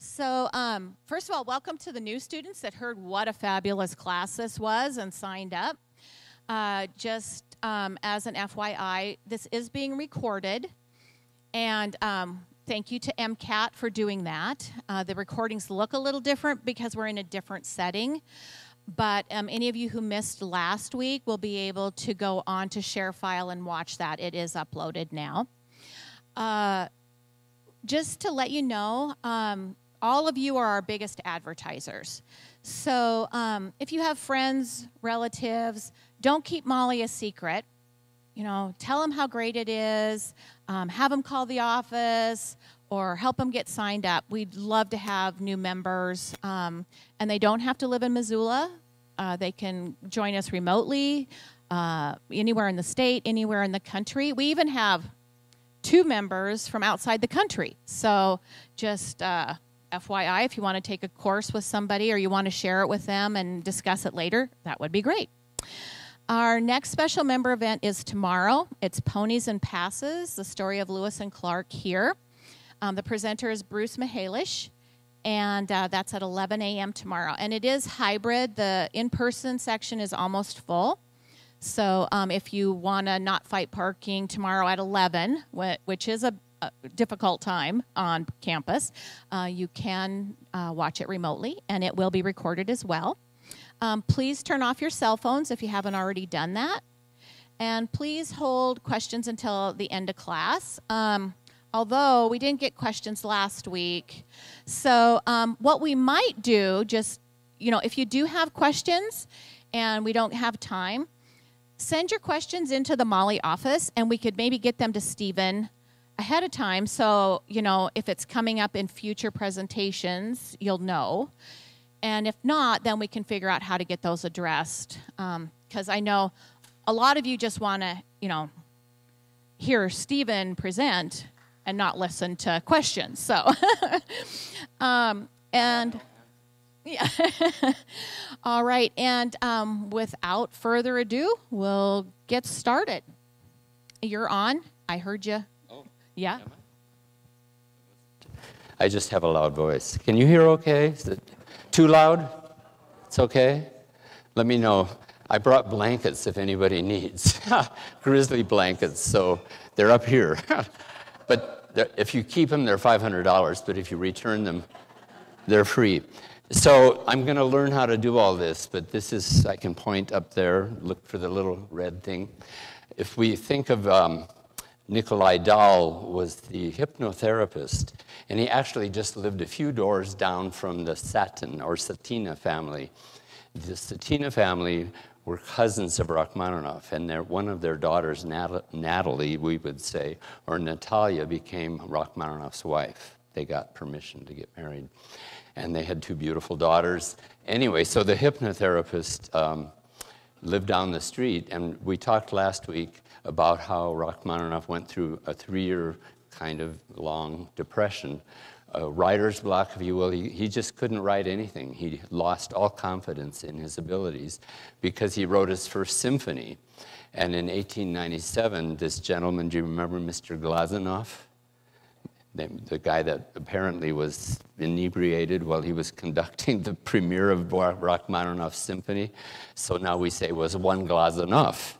So first of all, welcome to the new students that heard what a fabulous class this was and signed up. Just as an FYI, this is being recorded, and thank you to MCAT for doing that. The recordings look a little different because we're in a different setting, but any of you who missed last week will be able to go on to ShareFile and watch that. It is uploaded now. Just to let you know, all of you are our biggest advertisers. So if you have friends, relatives, don't keep Molly a secret. You know, tell them how great it is. Have them call the office or help them get signed up. We'd love to have new members. And they don't have to live in Missoula. They can join us remotely, anywhere in the state, anywhere in the country. We even have 2 members from outside the country. So just FYI, if you want to take a course with somebody or you want to share it with them and discuss it later, that would be great. Our next special member event is tomorrow. It's Ponies and Passes, the story of Lewis and Clark here. The presenter is Bruce Mihalish, and that's at 11 a.m. tomorrow. And it is hybrid. The in-person section is almost full. So if you want to not fight parking tomorrow at 11, which is a difficult time on campus, you can watch it remotely, and it will be recorded as well. Please turn off your cell phones if you haven't already done that. And please hold questions until the end of class, although we didn't get questions last week. So what we might do, just, you know, if you do have questions and we don't have time, send your questions into the Molly office, and we could maybe get them to Stephen ahead of time, so, you know, if it's coming up in future presentations, you'll know. And if not, then we can figure out how to get those addressed. Because I know a lot of you just want to, you know, hear Stephen present and not listen to questions. So, and yeah. All right. And without further ado, we'll get started. You're on. I heard you. Oh. Yeah. I just have a loud voice. Can you hear okay? Is it too loud? It's okay? Let me know. I brought blankets if anybody needs. Grizzly blankets, so they're up here. But if you keep them, they're $500, but if you return them, they're free. So I'm going to learn how to do all this, but this is, I can point up there, look for the little red thing. If we think of Nikolai Dahl was the hypnotherapist, and he actually just lived a few doors down from the Satin or Satina family. The Satina family were cousins of Rachmaninoff, and one of their daughters, Natalie, we would say, or Natalia, became Rachmaninoff's wife. They got permission to get married, and they had 2 beautiful daughters. Anyway, so the hypnotherapist lived down the street, and we talked last week about how Rachmaninoff went through a 3-year kind of long depression, writer's block, if you will. He just couldn't write anything. He lost all confidence in his abilities because he wrote his first symphony. And in 1897, this gentleman, do you remember Mr. Glazunov? The guy that apparently was inebriated while he was conducting the premiere of Rachmaninoff's symphony. So now we say, was one glass enough?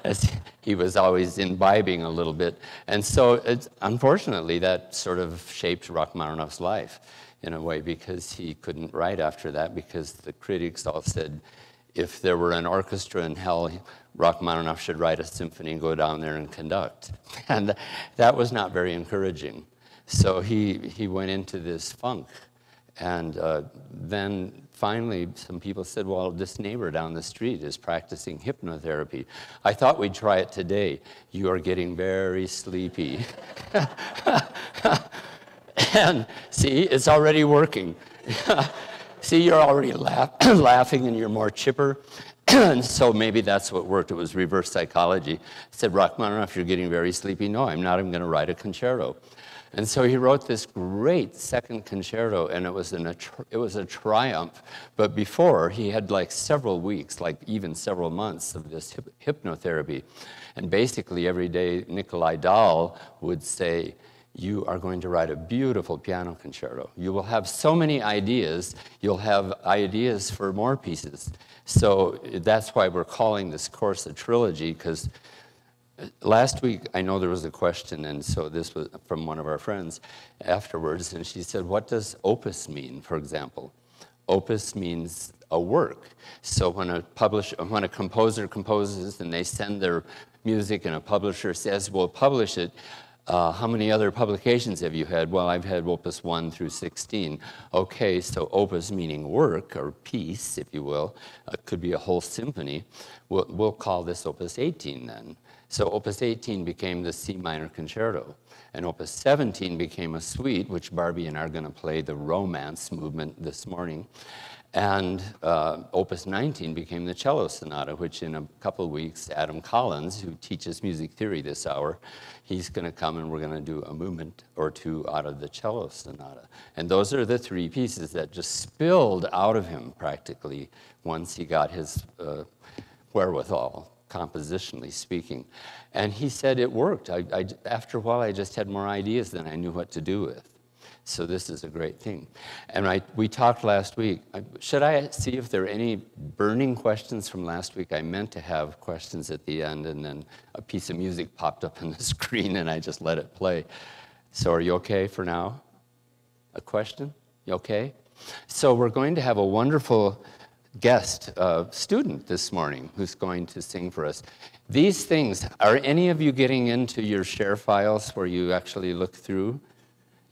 As he was always imbibing a little bit. And so, unfortunately, that sort of shaped Rachmaninoff's life in a way, because he couldn't write after that, because the critics all said, if there were an orchestra in hell, Rachmaninoff should write a symphony and go down there and conduct. And that was not very encouraging. So he went into this funk. And then finally, some people said, well, this neighbor down the street is practicing hypnotherapy. I thought we'd try it today. You are getting very sleepy. And see, it's already working. See, you're already laughing and you're more chipper. And so maybe that's what worked. It was reverse psychology. I said, Rachmaninoff, you're getting very sleepy. No, I'm not. I'm going to write a concerto. And so he wrote this great second concerto, and it was a triumph. But before, he had like several weeks, like even several months of this hypnotherapy. And basically every day, Nikolai Dahl would say, you are going to write a beautiful piano concerto. You will have so many ideas, you'll have ideas for more pieces. So that's why we're calling this course a trilogy, because last week I know there was a question, and so this was from one of our friends afterwards, and she said, what does opus mean, for example? Opus means a work. So when a composer composes and they send their music and a publisher says, we'll publish it, how many other publications have you had? Well, I've had opus 1 through 16. Okay, so opus meaning work or piece, if you will. It could be a whole symphony. We'll call this opus 18 then. So opus 18 became the C minor concerto. And opus 17 became a suite, which Barbie and I are going to play the Romance movement this morning. And opus 19 became the cello sonata, which in a couple of weeks, Adam Collins, who teaches music theory this hour, he's going to come and we're going to do a movement or two out of the cello sonata. And those are the three pieces that just spilled out of him practically once he got his wherewithal, compositionally speaking. And he said it worked. After a while, I just had more ideas than I knew what to do with. So this is a great thing. And we talked last week. Should I see if there are any burning questions from last week? I meant to have questions at the end, and then a piece of music popped up on the screen, and I just let it play. So are you okay for now? A question? You okay? So we're going to have a wonderful guest student this morning who's going to sing for us. These things, are any of you getting into your share files where you actually look through?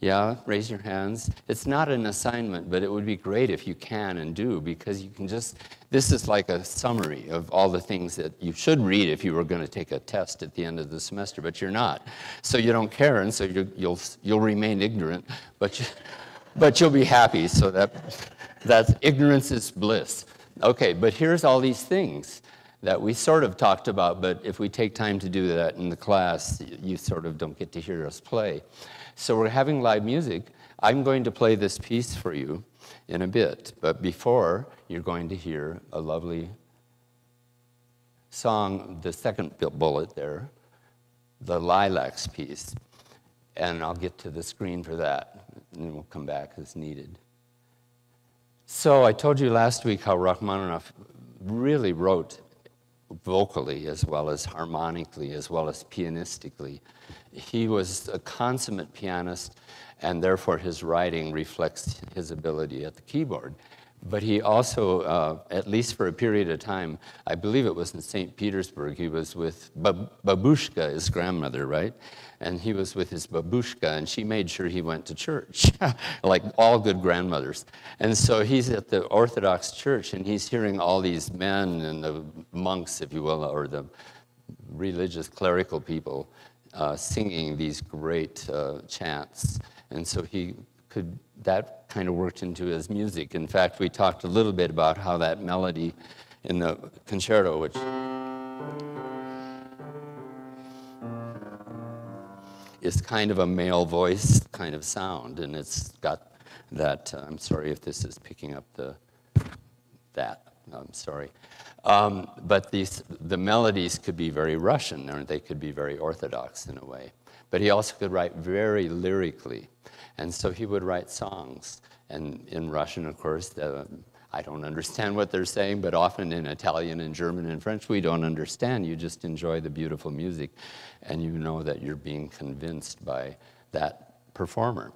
Yeah, raise your hands. It's not an assignment, but it would be great if you can and do, because you can just, this is like a summary of all the things that you should read if you were going to take a test at the end of the semester, but you're not. So you don't care, and so you'll remain ignorant, but you'll be happy, so that's ignorance is bliss. Okay, but here's all these things that we sort of talked about, but if we take time to do that in the class, you sort of don't get to hear us play. So we're having live music. I'm going to play this piece for you in a bit, but before, you're going to hear a lovely song, the second bullet there, the Lilacs piece, and I'll get to the screen for that, and then we'll come back as needed. So I told you last week how Rachmaninoff really wrote vocally as well as harmonically as well as pianistically. He was a consummate pianist, and therefore his writing reflects his ability at the keyboard. But he also, at least for a period of time, I believe it was in St. Petersburg, he was with Babushka, his grandmother, right? And he was with his babushka, and she made sure he went to church, like all good grandmothers. And so he's at the Orthodox church, and he's hearing all these men and the monks, if you will, or the religious clerical people singing these great chants. And so that kind of worked into his music. In fact, we talked a little bit about how that melody in the concerto, which is kind of a male voice kind of sound, and it's got that, I'm sorry if this is picking up I'm sorry. But the melodies could be very Russian, or they could be very Orthodox in a way. But he also could write very lyrically. And so he would write songs. And in Russian, of course, I don't understand what they're saying, but often in Italian and German and French, we don't understand. You just enjoy the beautiful music, and you know that you're being convinced by that performer.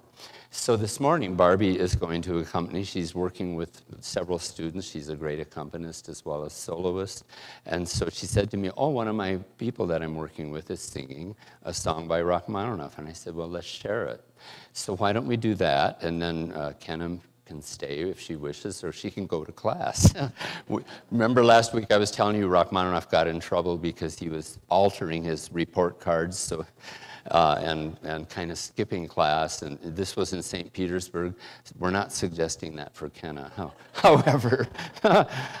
So this morning, Barbie is going to accompany. She's working with several students. She's a great accompanist as well as soloist. And so she said to me, oh, one of my people that I'm working with is singing a song by Rachmaninoff. And I said, well, let's share it. So why don't we do that? And then Kenna can stay if she wishes, or she can go to class. Remember last week I was telling you Rachmaninoff got in trouble because he was altering his report cards, so and kind of skipping class, and this was in St. Petersburg. We're not suggesting that for Kenna. However,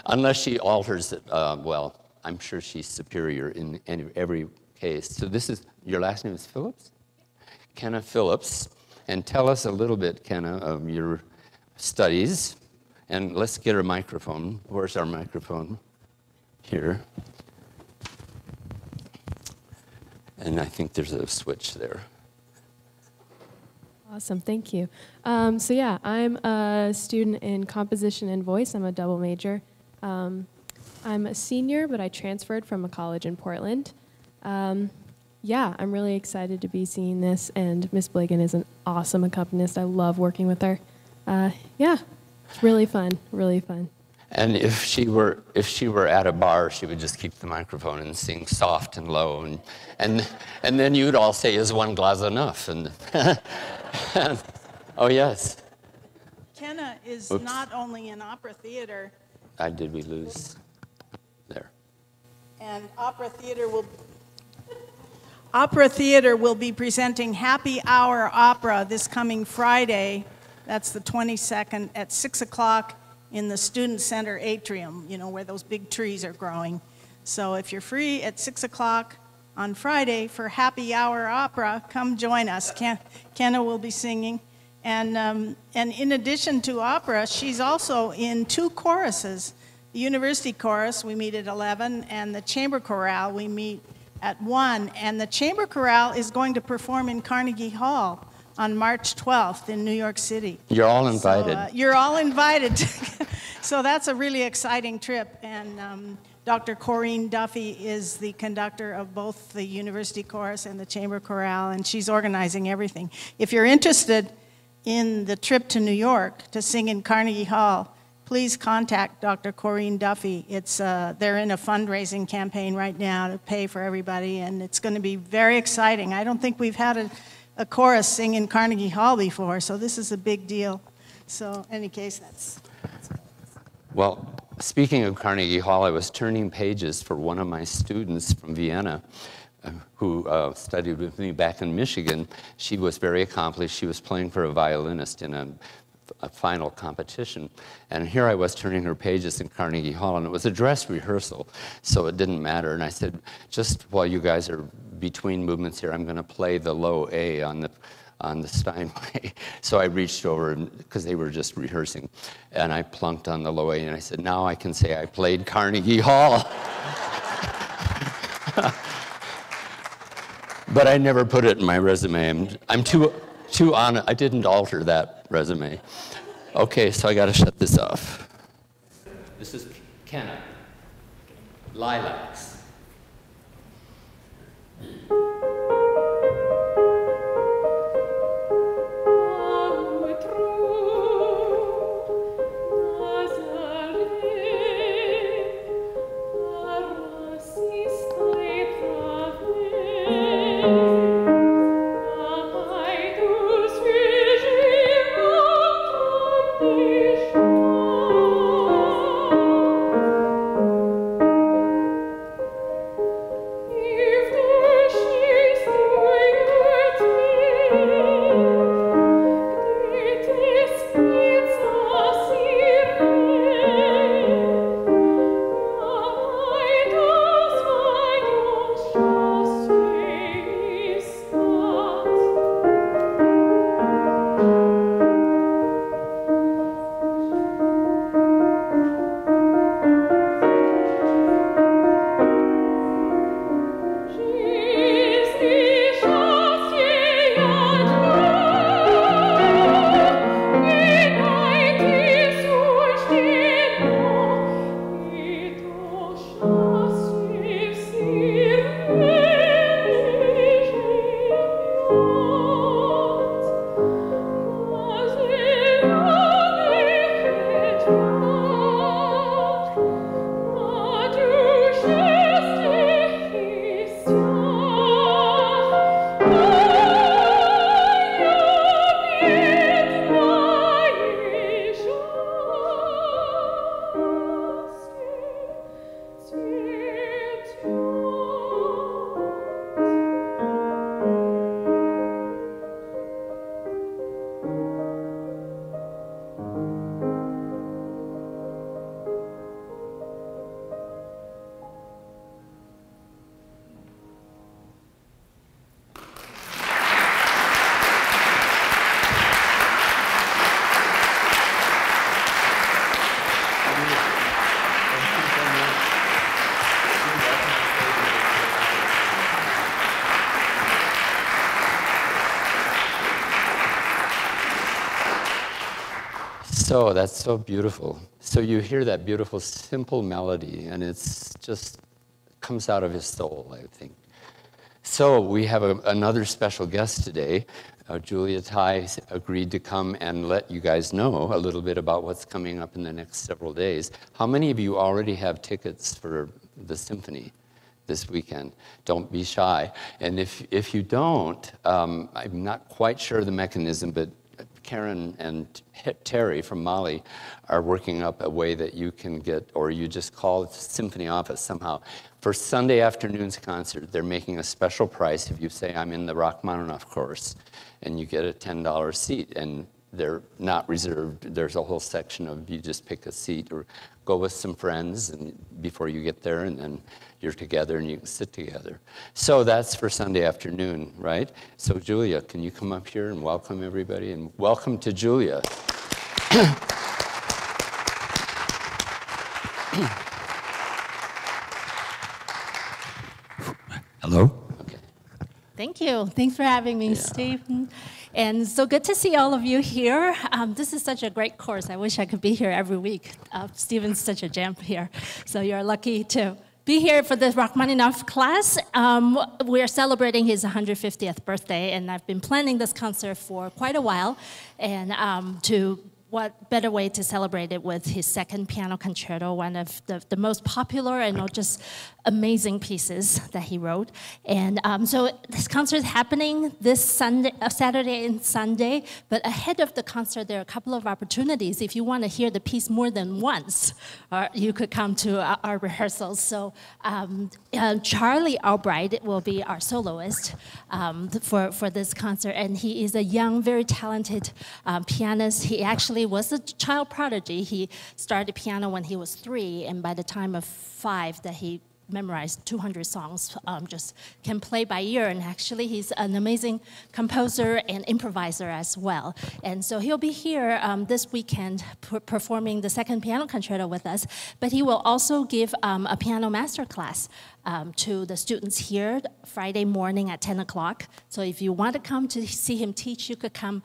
unless she alters it, well, I'm sure she's superior in every case. So this is, your last name is Phillips? Kenna Phillips. And tell us a little bit, Kenna, of your studies. And let's get her microphone. Where's our microphone? Here. And I think there's a switch there. Awesome, thank you. So yeah, I'm a student in composition and voice. I'm a double major. I'm a senior, but I transferred from a college in Portland. Yeah, I'm really excited to be singing this, and Miss Blagan is an awesome accompanist. I love working with her. Yeah, it's really fun, really fun. And if she were at a bar, she would just keep the microphone and sing soft and low, and then you'd all say, "Is one glass enough?" And oh yes. Kenna is Oops. not only in opera theater. Did we lose there? And Opera Theater will be presenting Happy Hour Opera this coming Friday. That's the 22nd at 6 o'clock in the Student Center atrium, you know, where those big trees are growing. So if you're free at 6 o'clock on Friday for Happy Hour Opera, come join us. Kenna will be singing. And in addition to opera, she's also in 2 choruses. The University Chorus, we meet at 11, and the Chamber Chorale, we meet at 1. And the Chamber Chorale is going to perform in Carnegie Hall on March 12th in New York City. You're all invited. So, you're all invited. So that's a really exciting trip. And Dr. Corinne Duffy is the conductor of both the University Chorus and the Chamber Chorale, and she's organizing everything. If you're interested in the trip to New York to sing in Carnegie Hall, please contact Dr. Corinne Duffy. They're in a fundraising campaign right now to pay for everybody, and it's going to be very exciting. I don't think we've had a chorus sing in Carnegie Hall before, so this is a big deal. So, in any case, that's Well, speaking of Carnegie Hall, I was turning pages for one of my students from Vienna who studied with me back in Michigan. She was very accomplished. She was playing for a violinist in a final competition. And here I was turning her pages in Carnegie Hall, and it was a dress rehearsal, so it didn't matter. And I said, just while you guys are between movements here, I'm going to play the low A on the Steinway. So I reached over, because they were just rehearsing, and I plunked on the low A, and I said, now I can say I played Carnegie Hall. But I never put it in my resume. I'm too on. I didn't alter that resume. Okay, so I got to shut this off. This is Kenna. Lilacs. If the So that's so beautiful. So you hear that beautiful, simple melody, and it's just comes out of his soul, I think. So we have another special guest today. Julia Tai agreed to come and let you guys know a little bit about what's coming up in the next several days. How many of you already have tickets for the symphony this weekend? Don't be shy. And if you don't, I'm not quite sure of the mechanism, but Karen and Terry from Mali are working up a way that you can get, or you just call the symphony office somehow. For Sunday afternoon's concert, they're making a special price if you say, I'm in the Rachmaninoff course, and you get a $10 seat, and they're not reserved. There's a whole section of you just pick a seat or go with some friends and before you get there, and then you're together and you can sit together. So that's for Sunday afternoon, right? So Julia, can you come up here and welcome everybody? And welcome to Julia. Hello. Okay. Thank you. Thanks for having me, Steve. And so good to see all of you here. This is such a great course. I wish I could be here every week. Stephen's such a gem here. So you're lucky to be here for the Rachmaninoff class. We're celebrating his 150th birthday, and I've been planning this concert for quite a while. And what better way to celebrate it with his second piano concerto, one of the most popular and not just amazing pieces that he wrote. And so this concert is happening this Saturday and Sunday, but ahead of the concert, there are a couple of opportunities. If you want to hear the piece more than once, you could come to our rehearsals. So Charlie Albright will be our soloist for this concert, and he is a young, very talented pianist. He actually was a child prodigy. He started piano when he was 3, and by the time of 5 that he memorized 200 songs, just can play by ear. And actually, he's an amazing composer and improviser as well. And so he'll be here this weekend performing the second piano concerto with us. But he will also give a piano master class to the students here Friday morning at 10 o'clock. So if you want to come to see him teach, you could come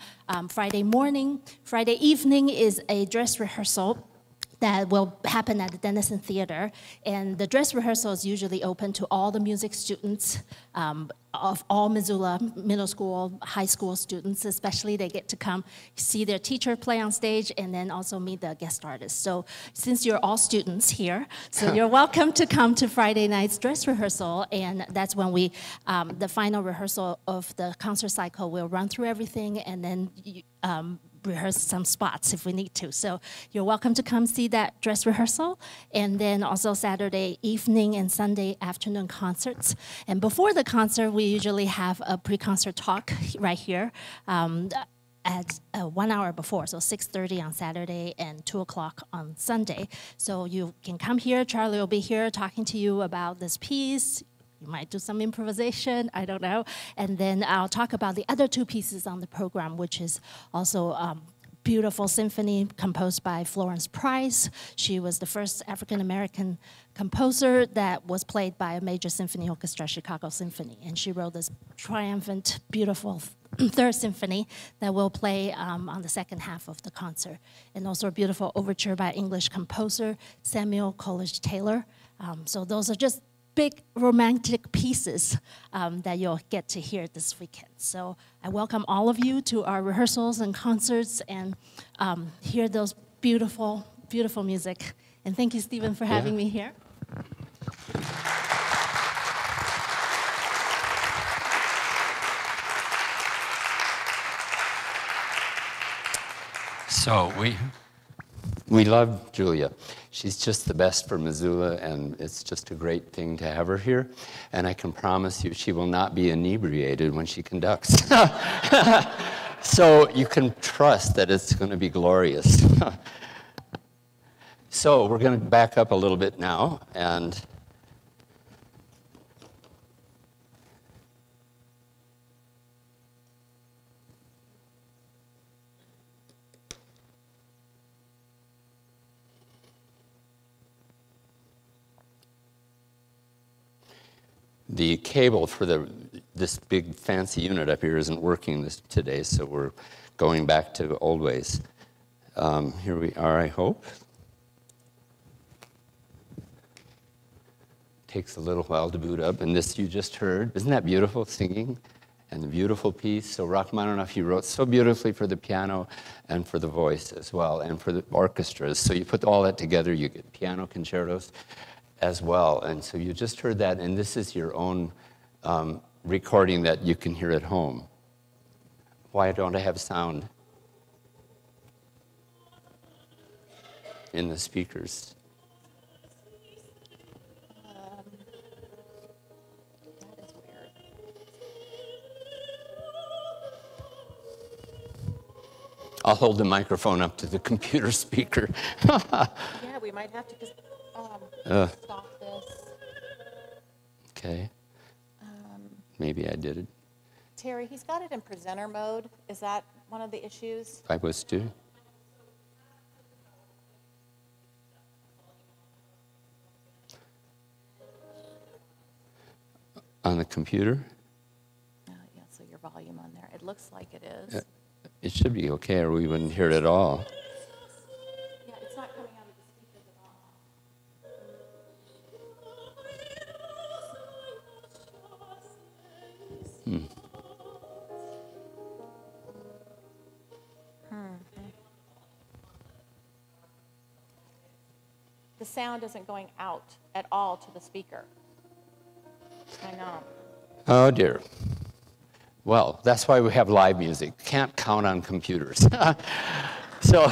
Friday morning. Friday evening is a dress rehearsal that will happen at the Dennison Theater. And the dress rehearsal is usually open to all the music students of all Missoula middle school, high school students, especially. They get to come see their teacher play on stage and then also meet the guest artists. So since you're all students here, so you're welcome to come to Friday night's dress rehearsal. And that's when we, the final rehearsal of the concert cycle, we'll run through everything and then rehearse some spots if we need to. So you're welcome to come see that dress rehearsal. And then also Saturday evening and Sunday afternoon concerts. And before the concert, we usually have a pre-concert talk right here at 1 hour before, so 6:30 on Saturday and 2 o'clock on Sunday. So you can come here. Charlie will be here talking to you about this piece. You might do some improvisation, I don't know. And then I'll talk about the other 2 pieces on the program, which is also beautiful symphony composed by Florence Price. She was the first African-American composer that was played by a major symphony orchestra, Chicago Symphony. And she wrote this triumphant, beautiful 3rd symphony that we'll play on the second half of the concert. And also a beautiful overture by English composer Samuel Coleridge Taylor. So those are just big romantic pieces that you'll get to hear this weekend. So I welcome all of you to our rehearsals and concerts and hear those beautiful, beautiful music. And thank you, Stephen, for having me here. So we love Julia. She's just the best for Missoula, and it's just a great thing to have her here. And I can promise you she will not be inebriated when she conducts. So you can trust that it's going to be glorious. So we're going to back up a little bit now, and the cable for this big fancy unit up here isn't working today, so we're going back to old ways. Here we are, I hope. Takes a little while to boot up, and this you just heard. Isn't that beautiful singing? And the beautiful piece. So Rachmaninoff, he wrote so beautifully for the piano and for the voice as well, and for the orchestras. So you put all that together, you get piano concertos as well. And so you just heard that, and this is your own recording that you can hear at home. Why don't I have sound in the speakers? That is weird. I'll hold the microphone up to the computer speaker. Yeah, we might have to just stop this. Okay. Maybe I did it. Terry, he's got it in presenter mode. Is that one of the issues? I was too. On the computer? Oh, yeah, so your volume on there. It looks like it is. It should be okay, or we wouldn't hear it at all. Yeah, it's not coming out of the speakers at all. The sound isn't going out at all to the speaker. I know. Oh dear. Well, that's why we have live music. Can't count on computers. So,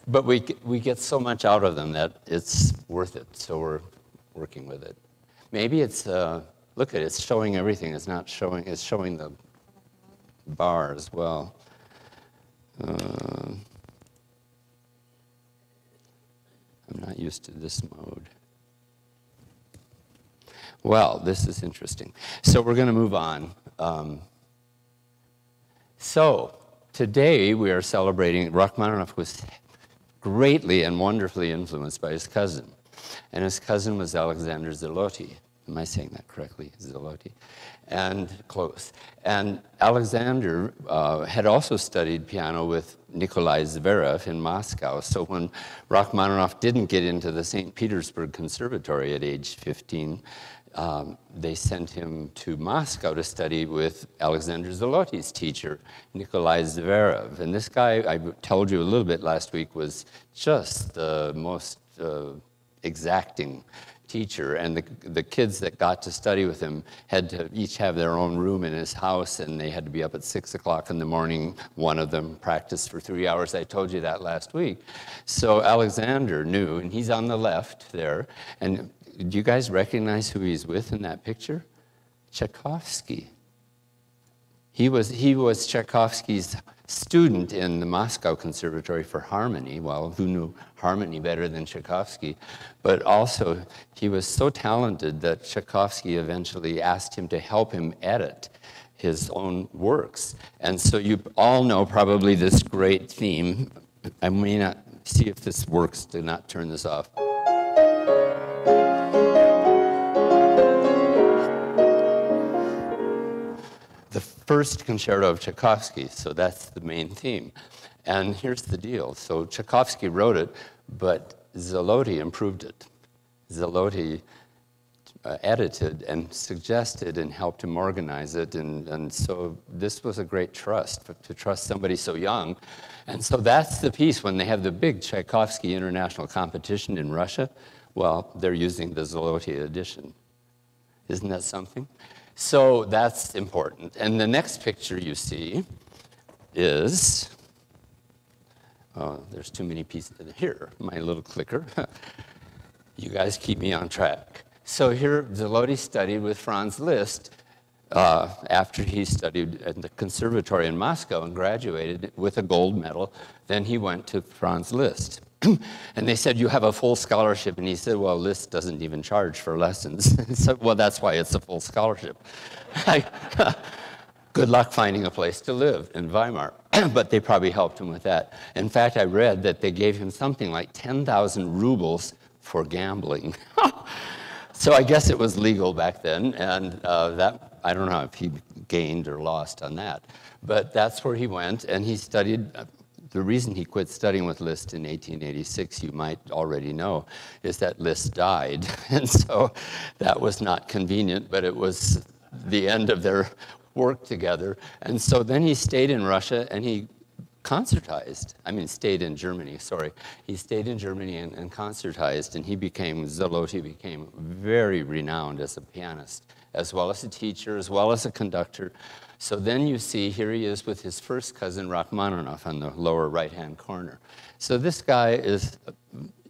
but we get so much out of them that it's worth it. So we're working with it. Maybe it's look at it. It's showing everything. It's not showing. It's showing the bar as well. I'm not used to this mode. Well, this is interesting. So we're going to move on. So today we are celebrating, Rachmaninoff was greatly and wonderfully influenced by his cousin. And his cousin was Alexander Zloty. Am I saying that correctly? Zloty. And close. And Alexander had also studied piano with Nikolai Zverev in Moscow. So when Rachmaninoff didn't get into the St. Petersburg Conservatory at age 15, they sent him to Moscow to study with Alexander Zloty's teacher, Nikolai Zverev. And this guy, I told you a little bit last week, was just the most exacting teacher, and the kids that got to study with him had to each have their own room in his house, and they had to be up at 6 o'clock in the morning. One of them practiced for 3 hours. I told you that last week. So Alexander knew, and he's on the left there. And do you guys recognize who he's with in that picture? Tchaikovsky. He was Tchaikovsky's student in the Moscow Conservatory for Harmony. Well, who knew harmony better than Tchaikovsky? But also, he was so talented that Tchaikovsky eventually asked him to help him edit his own works. And so you all know probably this great theme. I may not see if this works to not turn this off. The first concerto of Tchaikovsky, so that's the main theme. And here's the deal. So Tchaikovsky wrote it, but Zloty improved it. Zloty edited and suggested and helped him organize it. And so this was a great trust, to trust somebody so young. And so that's the piece when they have the big Tchaikovsky International Competition in Russia. Well, they're using the Zloty edition. Isn't that something? So that's important. And the next picture you see is, oh, there's too many pieces. Here, my little clicker. You guys keep me on track. So here, Zloty studied with Franz Liszt after he studied at the conservatory in Moscow and graduated with a gold medal. Then he went to Franz Liszt. And they said, you have a full scholarship. And he said, well, Liszt doesn't even charge for lessons. So, well, that's why it's a full scholarship. Good luck finding a place to live in Weimar. But they probably helped him with that. In fact, I read that they gave him something like 10,000 rubles for gambling. So I guess it was legal back then. And that, I don't know if he gained or lost on that. But that's where he went. And he studied the reason he quit studying with Liszt in 1886, you might already know, is that Liszt died. And so that was not convenient, but it was the end of their work together. And so then he stayed in Russia and he concertized. I mean, stayed in Germany, sorry. He stayed in Germany and concertized, and Zaloty became very renowned as a pianist, as well as a teacher, as well as a conductor. So then you see, here he is with his first cousin, Rachmaninoff, on the lower right-hand corner. So this guy is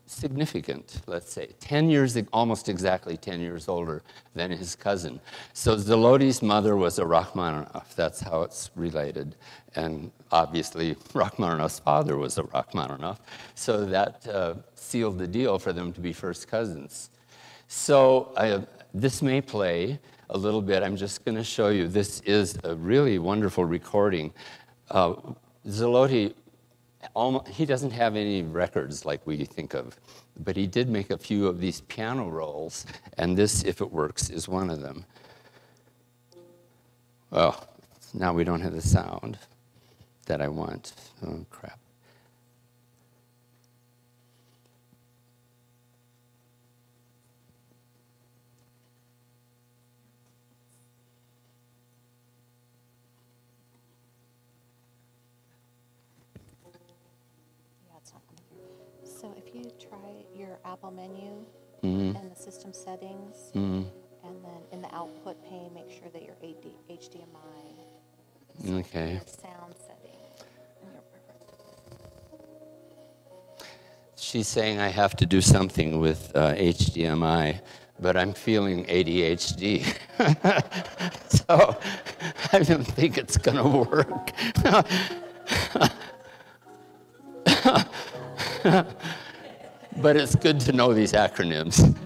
significant, let's say, 10 years, almost exactly 10 years older than his cousin. So Zaloty's mother was a Rachmaninoff. That's how it's related. And obviously, Rachmaninoff's father was a Rachmaninoff. So that sealed the deal for them to be first cousins. So this may play a little bit. I'm just going to show you. This is a really wonderful recording. Zaloty, he doesn't have any records like we think of, but he did make a few of these piano rolls, and this, if it works, is one of them. Oh, now we don't have the sound that I want. Oh, crap. So if you try your Apple menu and the system settings, and then in the output pane, make sure that your HDMI Okay. sound setting and your preferences. She's saying I have to do something with HDMI, but I'm feeling ADHD. So I don't think it's going to work. But it's good to know these acronyms.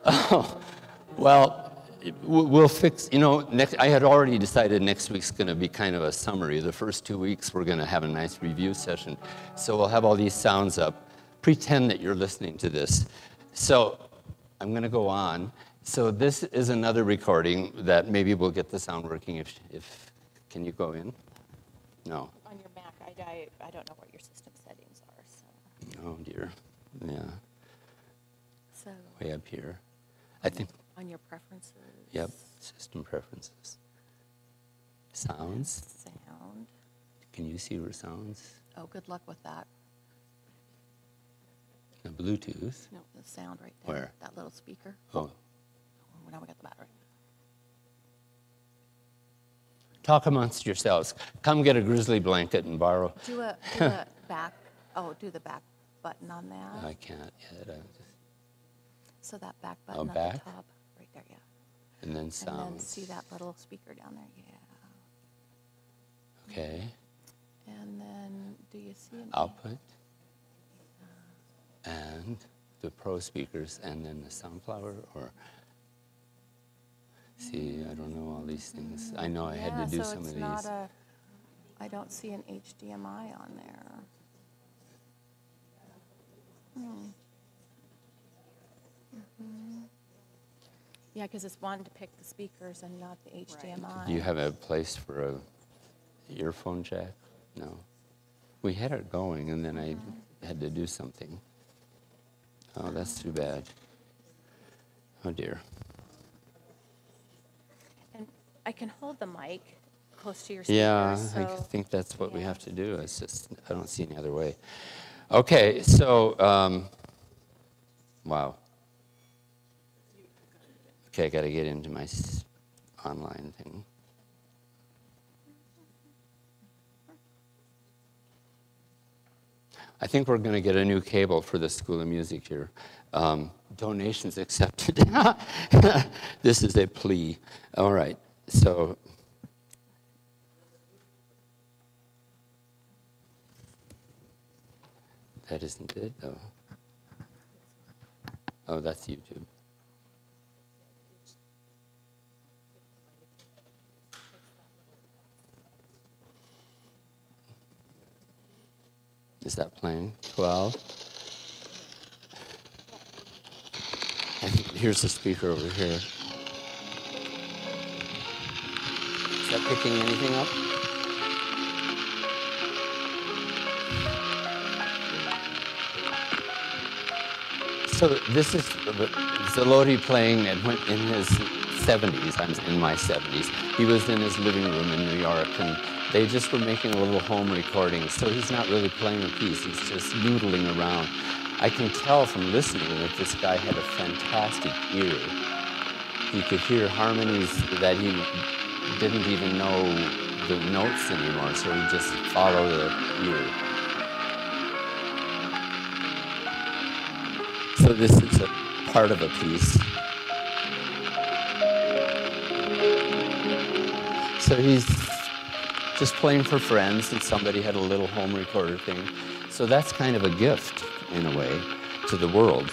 Oh, well, we'll fix, you know, I had already decided next week's going to be kind of a summary. The first 2 weeks we're going to have a nice review session. So we'll have all these sounds up. Pretend that you're listening to this. So I'm going to go on. So this is another recording that maybe we'll get the sound working if can you go in? No. On your Mac, I don't know what your system settings are. So. Oh, dear. Yeah. So Way up here. I think. on your preferences. Yep. System preferences. Sounds. Sound. Can you see your sounds? Oh, good luck with that. The Bluetooth. No, the sound right there. Where? That little speaker. Oh. Oh, now we got the battery. Talk amongst yourselves. Come get a grizzly blanket and borrow. Do a back. Oh, do the back button on that. I can't yet. So that back button at back? the top, right there, yeah. And then And then sounds. see that little speaker down there, yeah. Okay. And then, do you see an Output. And the pro speakers, and then the Soundflower, or see, I don't know all these things. I know I had to do so some it's of these. not a, I don't see an HDMI on there. Yeah, because it's wanting to pick the speakers and not the HDMI. Do you have a place for a earphone jack? No. We had it going, and then I had to do something. Oh, that's too bad. Oh, dear. And I can hold the mic close to your speakers. Yeah, so I think that's what we yeah. have to do. It's just, I don't see any other way. Okay, so, wow. Okay, I got to get into my online thing. I think we're going to get a new cable for the School of Music here. Donations accepted. This is a plea. All right, so. That isn't it, though. Oh, that's YouTube. Is that playing? 12. And here's the speaker over here. Is that picking anything up? So this is Zaloty playing in his 70s. I'm in my 70s. He was in his living room in New York, and they just were making a little home recording. So he's not really playing a piece. He's just noodling around. I can tell from listening that this guy had a fantastic ear. He could hear harmonies that he didn't even know the notes anymore, so he just followed the ear. So this is a part of a piece. So he's just playing for friends, and somebody had a little home recorder thing. So that's kind of a gift, in a way, to the world.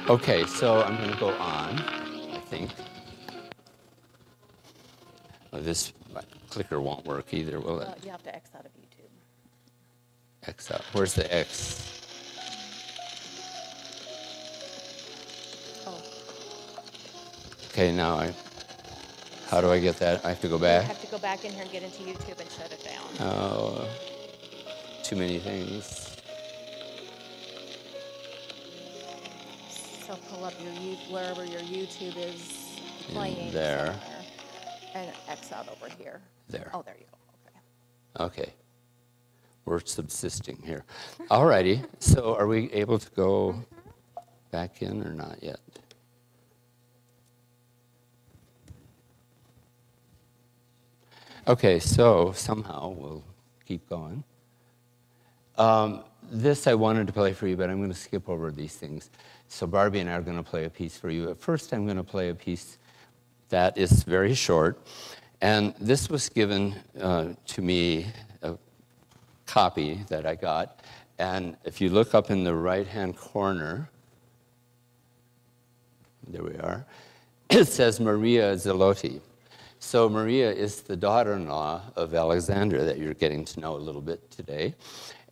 Okay, so I'm going to go on, I think. Oh, this clicker won't work either, will it? You have to X out of YouTube. X out. Where's the X? Oh. Okay, now how do I get that? I have to go back? You have to go back in here and get into YouTube and shut it down. Oh, too many things. So pull up wherever your YouTube is playing. There. Somewhere, and X out over here. There. Oh, there you go. Okay. Okay. We're subsisting here. All righty. So are we able to go back in or not yet? Okay, so somehow we'll keep going. This I wanted to play for you, but I'm going to skip over these things. So Barbie and I are going to play a piece for you. At first, I'm going to play a piece that is very short. And this was given to me, a copy that I got. And if you look up in the right-hand corner, there we are, it says Maria Zaloty. So Maria is the daughter-in-law of Alexander that you're getting to know a little bit today.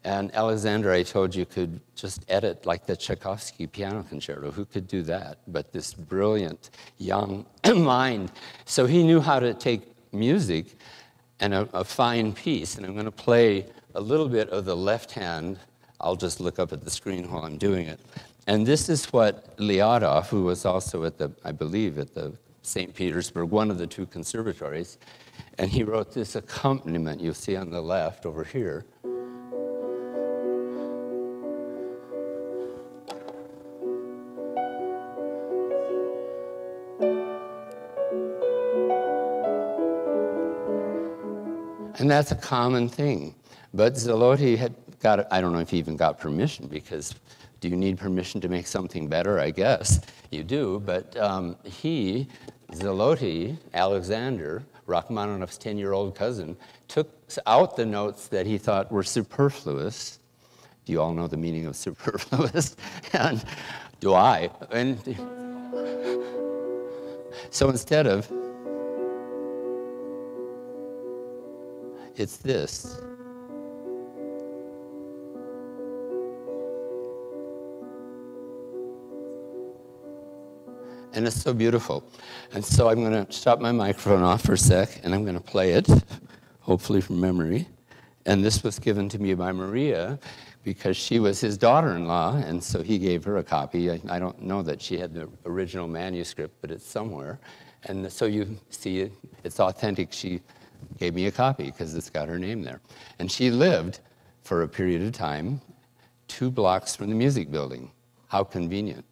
And Alexander, I told you, could just edit like the Tchaikovsky piano concerto. Who could do that? But this brilliant young mind. So he knew how to take music and a fine piece. And I'm going to play a little bit of the left hand. I'll just look up at the screen while I'm doing it. And this is what Lyadov, who was also at the, I believe, at the St. Petersburg, one of the two conservatories, and he wrote this accompaniment you'll see on the left over here. And that's a common thing. But Zaloty had got, I don't know if he even got permission, because do you need permission to make something better? I guess you do. But he, Zaloty, Alexander, Rachmaninoff's 10-year-old cousin, took out the notes that he thought were superfluous. Do you all know the meaning of superfluous? And do I? And so instead of, it's this. And it's so beautiful. And so I'm going to stop my microphone off for a sec, and I'm going to play it, hopefully from memory. And this was given to me by Maria because she was his daughter-in-law, and so he gave her a copy. I don't know that she had the original manuscript, but it's somewhere. And so you see it's authentic. She gave me a copy because it's got her name there. And she lived for a period of time 2 blocks from the music building. How convenient.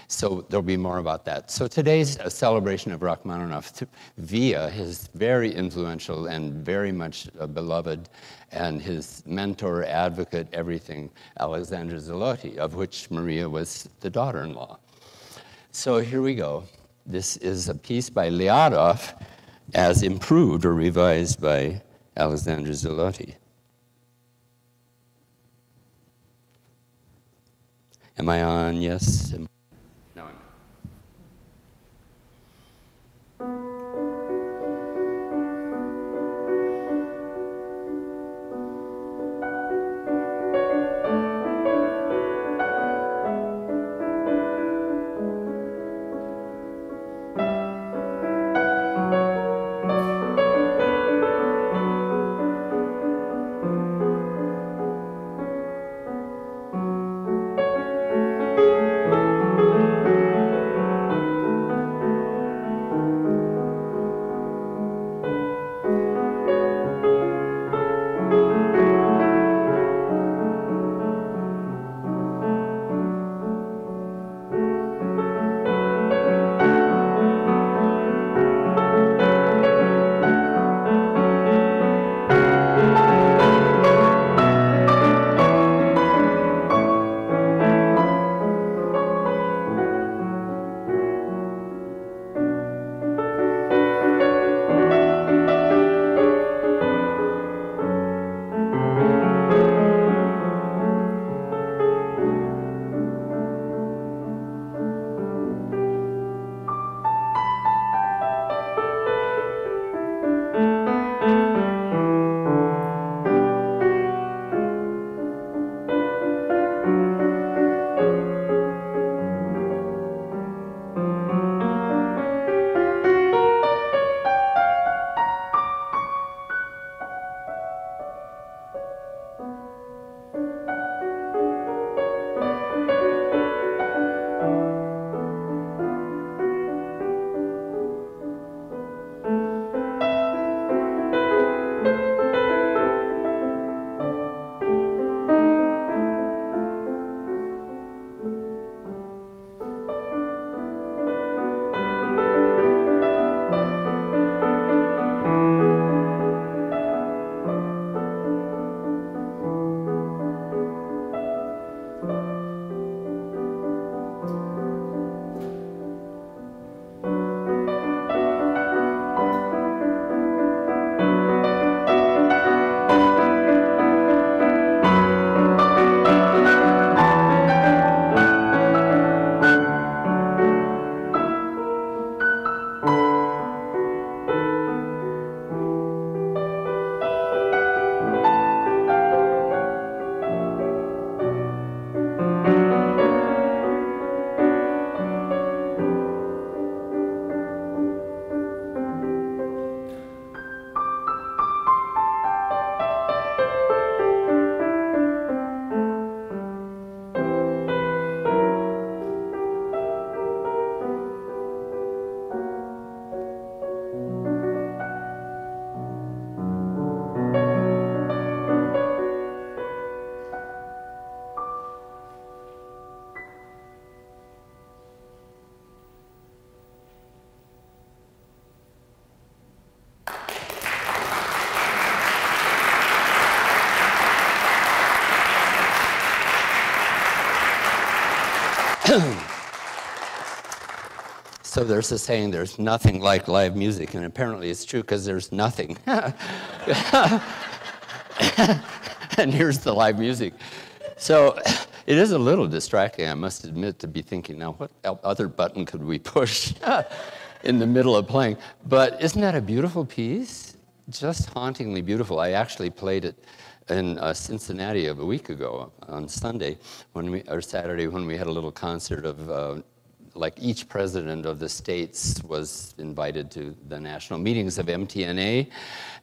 So there'll be more about that. So today's a celebration of Rachmaninoff via his very influential and very much beloved and his mentor, advocate, everything, Alexander Zaloty, of which Maria was the daughter-in-law. So here we go. This is a piece by Lyadov as improved or revised by Alexander Zaloty. Am I on? Yes? No, I'm not. So there's a saying, there's nothing like live music, and apparently it's true because there's nothing. And here's the live music. So it is a little distracting, I must admit, to be thinking, now what other button could we push in the middle of playing? But isn't that a beautiful piece? Just hauntingly beautiful. I actually played it in Cincinnati a week ago on Sunday, or Saturday, when we had a little concert of like each president of the states was invited to the national meetings of MTNA,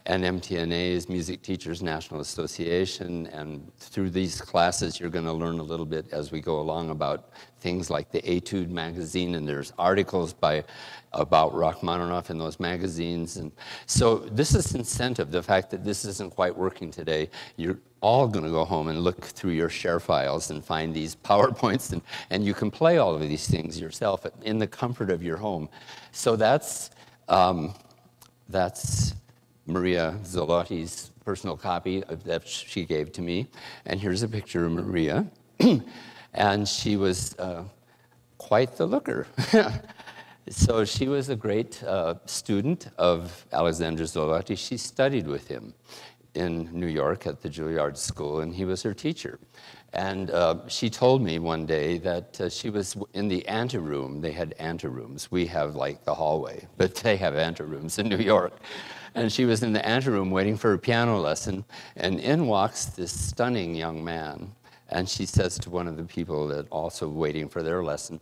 and MTNA is Music Teachers National Association, and through these classes you're going to learn a little bit as we go along about things like the Etude magazine, and there's articles about Rachmaninoff in those magazines. And so this is incentive, the fact that this isn't quite working today. You're all going to go home and look through your share files and find these PowerPoints, and you can play all of these things yourself in the comfort of your home. So that's Maria Zolotti's personal copy that she gave to me. And here's a picture of Maria. And she was quite the looker. So she was a great student of Alexander Zolotti. She studied with him in New York at the Juilliard School, and he was her teacher. And she told me one day that she was in the anteroom. They had anterooms. We have like the hallway, but they have anterooms in New York. And she was in the anteroom waiting for her piano lesson, and in walks this stunning young man. And she says to one of the people that also waiting for their lesson,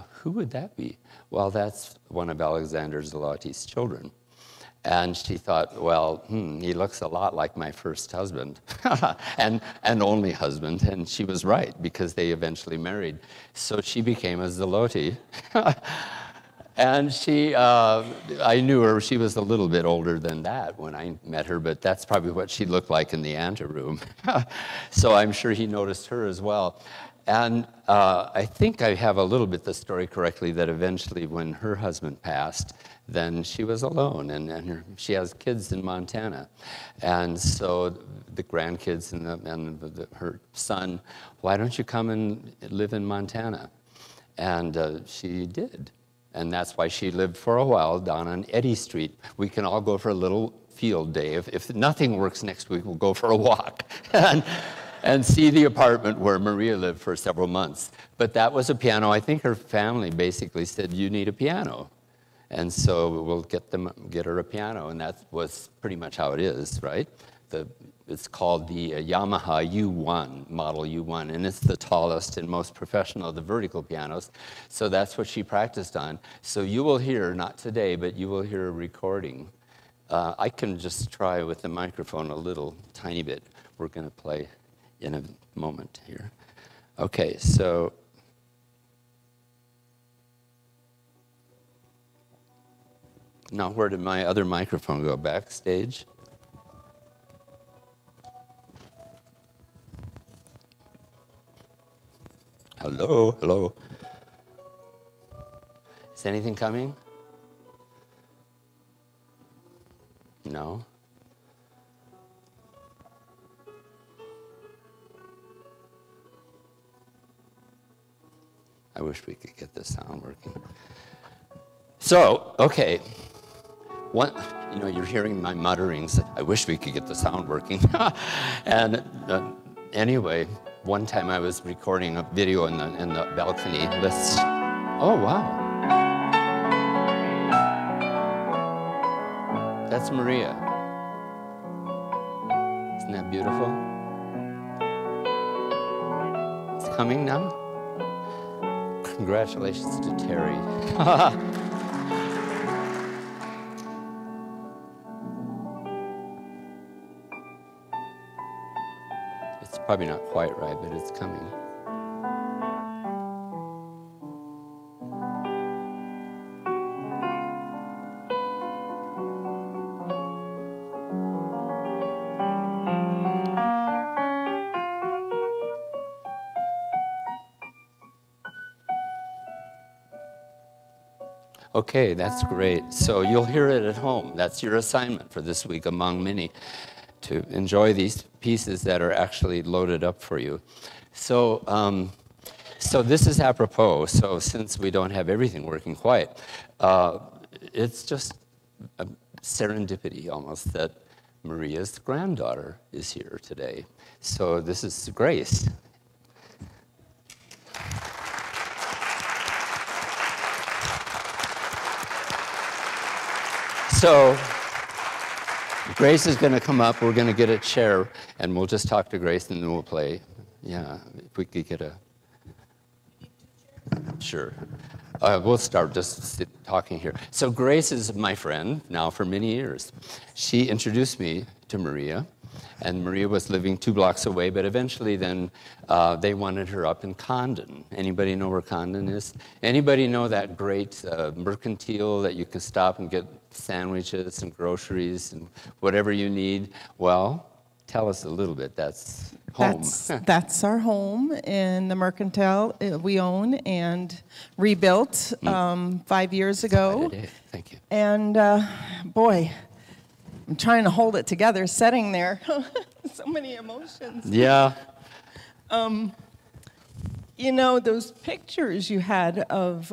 who would that be? Well, that's one of Alexander Zolotti's children. And she thought, well, he looks a lot like my first husband and only husband. And she was right, because they eventually married. So she became a Zolotti. And she, I knew her, she was a little bit older than that when I met her, but that's probably what she looked like in the anteroom. So I'm sure he noticed her as well. And I think I have a little bit the story correctly, that eventually when her husband passed, then she was alone, and she has kids in Montana. And so the grandkids and her son, why don't you come and live in Montana? And she did. And that's why she lived for a while down on Eddy Street. We can all go for a little field day. If nothing works next week, we'll go for a walk and see the apartment where Maria lived for several months. But that was a piano. I think her family basically said, you need a piano. And so we'll get her a piano, and that was pretty much how it is, right? It's called the Yamaha U1, model U1, and it's the tallest and most professional of the vertical pianos. So that's what she practiced on. So you will hear, not today, but you will hear a recording. I can just try with the microphone a little tiny bit. We're going to play in a moment here. Okay, so. Now, where did my other microphone go? Backstage? Hello, hello. Is anything coming? No? I wish we could get the sound working. So, okay. You're hearing my mutterings. I wish we could get the sound working. And anyway, one time I was recording a video in the balcony. Oh, wow. That's Maria. Isn't that beautiful? It's coming now? Congratulations to Terry. It's probably not quite right, but it's coming. Okay, that's great. So you'll hear it at home. That's your assignment for this week, among many, to enjoy these pieces that are actually loaded up for you. So So this is apropos. So since we don't have everything working quite, it's just a serendipity almost that Maria's granddaughter is here today. So this is Grace. So Grace is going to come up. We're going to get a chair, and we'll just talk to Grace, and then we'll play. Yeah, if we could get a... Sure. We'll start just talking here. So Grace is my friend now for many years. She introduced me to Maria, and Maria was living 2 blocks away, but eventually then they wanted her up in Condon. Anybody know where Condon is? Anybody know that great mercantile that you can stop and get sandwiches and groceries and whatever you need? Well, tell us a little bit. That's home. That's our home in the Mercantile we own and rebuilt 5 years ago. Thank you. And boy, I'm trying to hold it together sitting there. So many emotions. Yeah. You know, those pictures you had of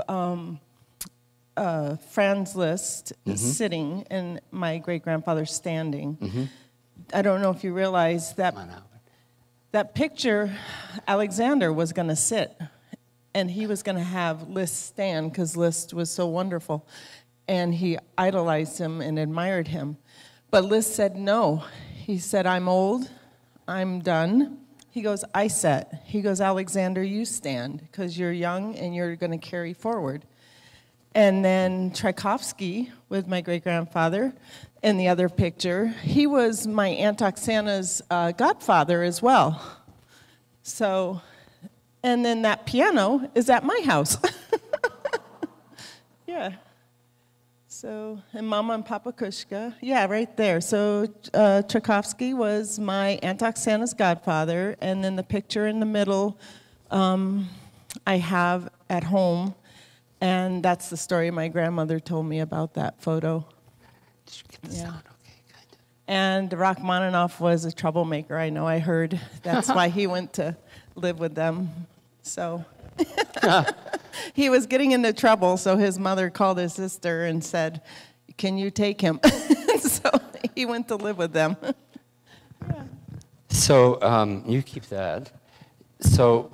Franz Liszt sitting and my great-grandfather standing. I don't know if you realize that that picture, Alexander was going to sit, and he was going to have Liszt stand because Liszt was so wonderful, and he idolized him and admired him. But Liszt said no. He said, I'm old, I'm done. He goes, I sit. He goes, Alexander, you stand because you're young and you're going to carry forward. And then Tchaikovsky with my great-grandfather in the other picture, he was my Aunt Oksana's godfather as well. So, and then that piano is at my house. Yeah. So, and Mama and Papa Kushka, yeah, right there. So Tchaikovsky was my Aunt Oksana's godfather, and then the picture in the middle I have at home. And that's the story my grandmother told me about that photo. Did you get the sound okay? Kind of. And Rachmaninoff was a troublemaker, I know, I heard. That's why he went to live with them. So he was getting into trouble, so his mother called his sister and said, can you take him? So he went to live with them. Yeah. So you keep that. So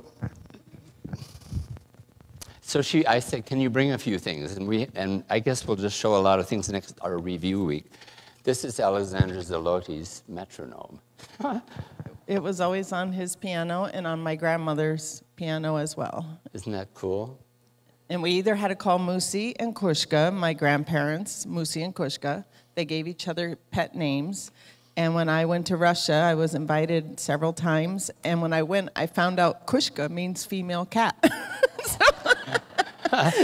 I said, can you bring a few things? And I guess we'll just show a lot of things next our review week. This is Alexander Zalotti's metronome. It was always on his piano and on my grandmother's piano as well. Isn't that cool? And we either had to call Musi and Kushka, my grandparents, Musi and Kushka. They gave each other pet names. And when I went to Russia, I was invited several times. And when I went, I found out Kushka means female cat.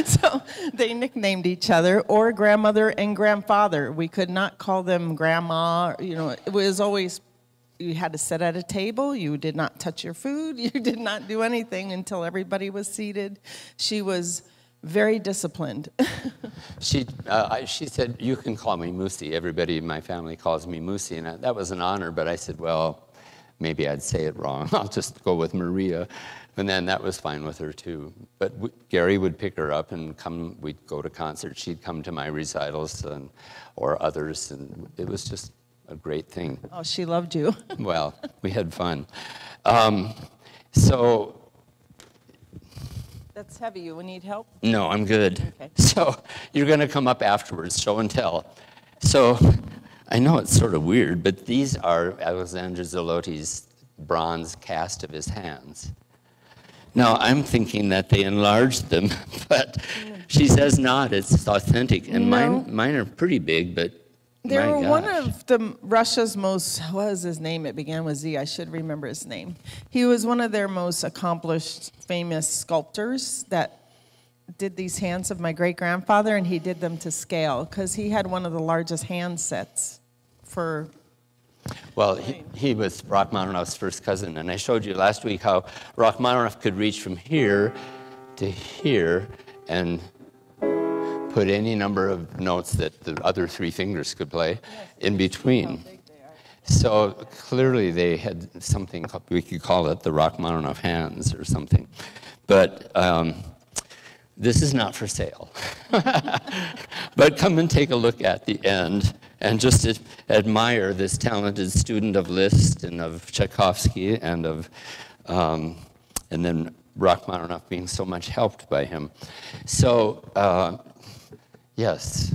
So they nicknamed each other, or grandmother and grandfather. We could not call them grandma. You know, it was always, you had to sit at a table. You did not touch your food. You did not do anything until everybody was seated. She was very disciplined. She said, you can call me Musi. Everybody in my family calls me Musi. And that was an honor, but I said, well, maybe I'd say it wrong. I'll just go with Maria. And then that was fine with her, too. But Gary would pick her up and we'd go to concerts. She'd come to my recitals or others, and it was just a great thing. Oh, she loved you. Well, we had fun. So... That's heavy. You need help? No, I'm good. Okay. So you're going to come up afterwards, show and tell. So I know it's sort of weird, but these are Alexander Zalotti's bronze cast of his hands. Now, I'm thinking that they enlarged them, but she says not. It's authentic. And No. mine are pretty big, but They my were gosh. one of Russia's most, what was his name? It began with Z. I should remember his name. He was one of their most accomplished, famous sculptors that did these hands of my great-grandfather, and he did them to scale because he had one of the largest hand sets for... Well, he was Rachmaninoff's first cousin, and I showed you last week how Rachmaninoff could reach from here to here and put any number of notes that the other 3 fingers could play in between. So clearly they had something, we could call it the Rachmaninoff hands or something. But this is not for sale. But come and take a look at the end and just admire this talented student of Liszt and of Tchaikovsky and of, and then Rachmaninoff being so much helped by him. So, yes,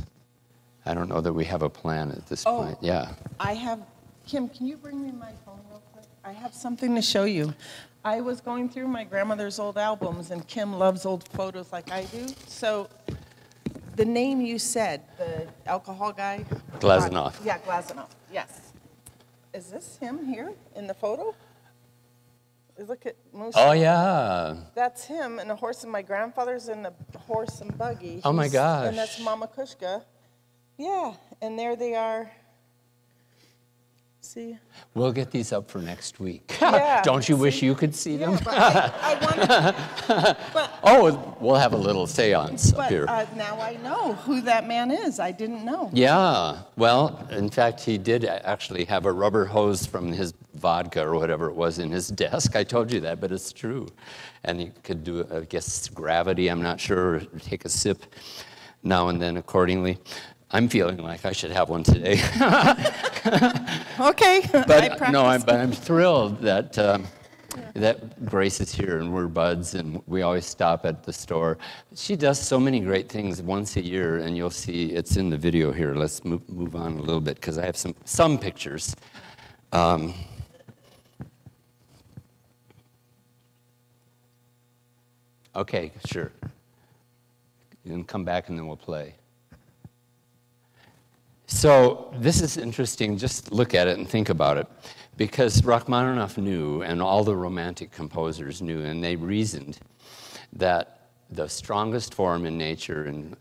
I don't know that we have a plan at this point. Yeah. I have, Kim, can you bring me my phone real quick? I have something to show you. I was going through my grandmother's old albums, and Kim loves old photos like I do. So the name you said, the alcohol guy? Glazunov. Yeah, Glazunov, yes. Is this him here in the photo? Look at Moose. Oh, yeah. That's him and a horse, and my grandfather's in the horse and buggy. Oh, my gosh. And that's Mama Kushka. Yeah, and there they are. See? We'll get these up for next week. Yeah, Don't you wish you could see them? But I wanted, but, Oh, we'll have a little seance up but here. now I know who that man is. I didn't know. Yeah, well, in fact, he did actually have a rubber hose from his vodka or whatever it was in his desk. I told you that, but it's true. And he could do, I guess, gravity, I'm not sure, or take a sip now and then accordingly. I'm feeling like I should have one today. Okay. But no, I'm thrilled that that Grace is here and we're buds and we always stop at the store. She does so many great things once a year, and you'll see it's in the video here. Let's move on a little bit because I have some pictures. Okay, sure. You can come back and then we'll play. So this is interesting, just look at it and think about it, because Rachmaninoff knew, and all the Romantic composers knew, and they reasoned that the strongest form in nature, and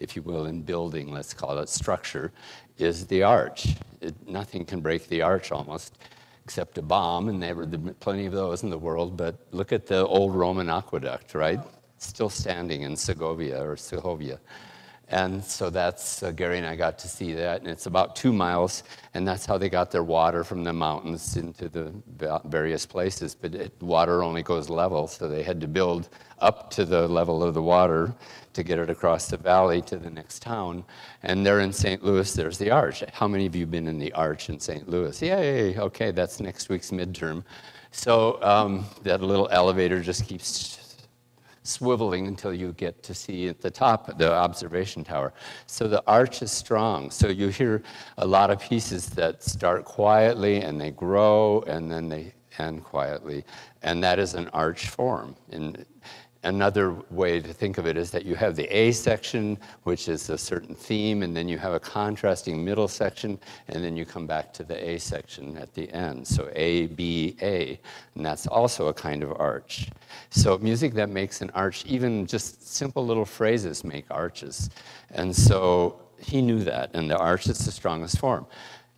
if you will, in building, let's call it structure, is the arch. Nothing can break the arch almost, except a bomb, and there were plenty of those in the world, but look at the old Roman aqueduct, right? Still standing in Segovia. And so that's, Gary and I got to see that, and it's about 2 miles, and that's how they got their water from the mountains into the various places. But water only goes level, so they had to build up to the level of the water to get it across the valley to the next town. And there in St. Louis, there's the arch. How many of you have been in the arch in St. Louis? Yay, okay, that's next week's midterm. So that little elevator just keeps swiveling until you get to see at the top the observation tower. So the arch is strong. So you hear a lot of pieces that start quietly and they grow and then they end quietly. And that is an arch form. And another way to think of it is that you have the A section, which is a certain theme, and then you have a contrasting middle section, and then you come back to the A section at the end. So A, B, A, and that's also a kind of arch. So music that makes an arch, even just simple little phrases make arches. And so he knew that, and the arch is the strongest form.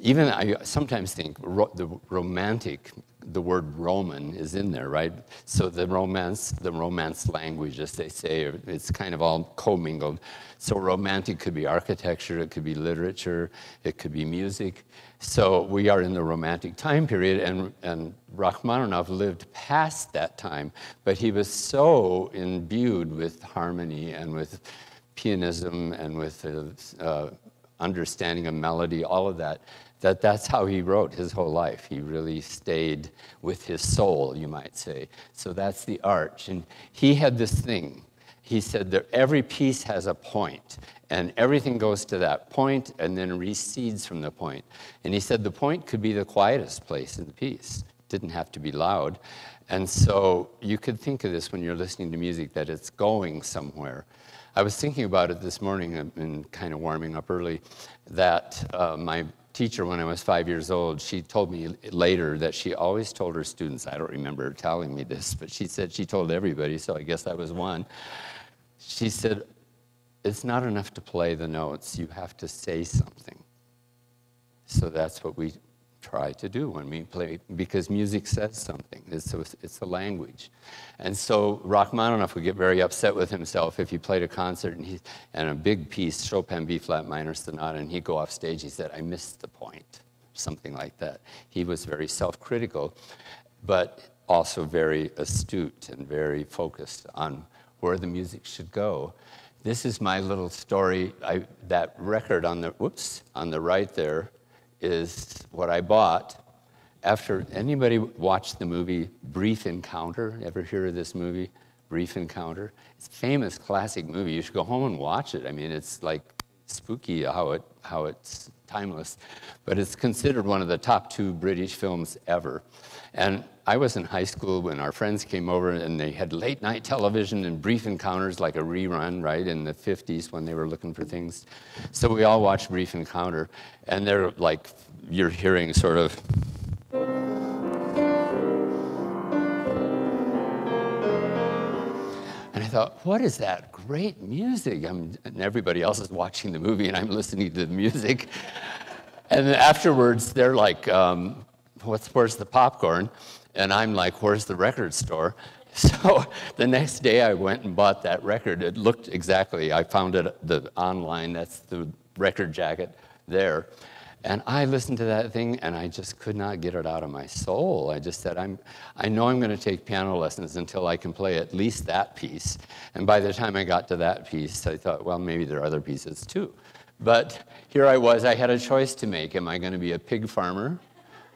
Even I sometimes think the Romantic, the word Roman is in there, right? So the romance language, as they say, it's kind of all commingled. So Romantic could be architecture, it could be literature, it could be music. So we are in the Romantic time period, and Rachmaninoff lived past that time, but he was so imbued with harmony and with pianism and with understanding of melody, all of that, that's how he wrote his whole life. He really stayed with his soul, you might say. So that's the arch. And he had this thing. He said that every piece has a point, and everything goes to that point and then recedes from the point. And he said the point could be the quietest place in the piece. It didn't have to be loud. And so you could think of this when you're listening to music, that it's going somewhere. I was thinking about it this morning and kind of warming up early, that my teacher, when I was 5 years old, she told me later that she always told her students, I don't remember her telling me this, but she said she told everybody, so I guess I was one. She said, it's not enough to play the notes, you have to say something. So that's what we try to do when we play, because music says something. It's a language. And so Rachmaninoff would get very upset with himself if he played a concert and a big piece, Chopin B-flat minor sonata, and he'd go off stage, he said, I missed the point. something like that. He was very self-critical, but also very astute and very focused on where the music should go. This is my little story. That record on the right there is what I bought after. Anybody watched the movie Brief Encounter? Ever hear of this movie, Brief Encounter? It's a famous classic movie. You should go home and watch it. I mean, it's like spooky how it's timeless, but it's considered one of the top 2 British films ever. And I was in high school when our friends came over, and they had late night television and Brief Encounters, like a rerun, right, in the 50s when they were looking for things. So we all watched Brief Encounter, and they're like, you're hearing sort of, and I thought, what is that great music? And everybody else is watching the movie, and I'm listening to the music. And then afterwards, they're like, where's the popcorn? And I'm like, where's the record store? So the next day I went and bought that record. It looked exactly, I found it online, that's the record jacket there. And I listened to that thing, and I just could not get it out of my soul. I just said, I know I'm going to take piano lessons until I can play at least that piece. And by the time I got to that piece, I thought, well, maybe there are other pieces too. But here I was, I had a choice to make. Am I going to be a pig farmer?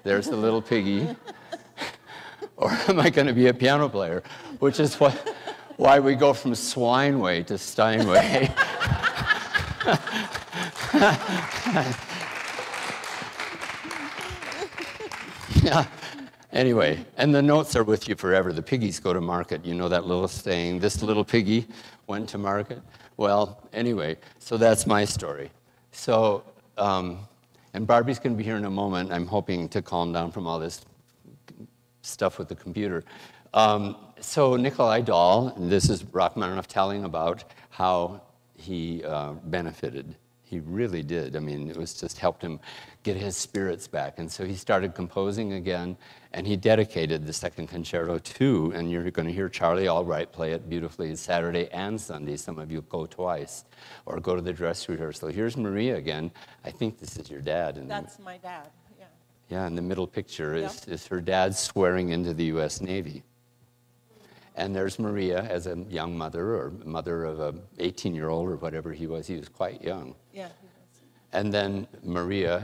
There's the little piggy. Or am I going to be a piano player? Which is why we go from Swineway to Steinway. Yeah. Anyway, and the notes are with you forever. The piggies go to market. You know that little saying, this little piggy went to market? Well, anyway, so that's my story. So, and Barbie's going to be here in a moment. I'm hoping to calm down from all this stuff with the computer. So Nikolai Dahl, and this is Rachmaninoff telling about how he benefited. He really did. I mean, it was just helped him get his spirits back. And so he started composing again, and he dedicated the second concerto to, and you're going to hear Charlie Albright play it beautifully Saturday and Sunday. Some of you go twice, or go to the dress rehearsal. Here's Maria again. I think this is your dad. That's my dad, yeah. Yeah, and the middle picture is her dad swearing into the U.S. Navy. And there's Maria as a young mother, or mother of a 18-year-old, or whatever he was. He was quite young. Yeah. And then Maria,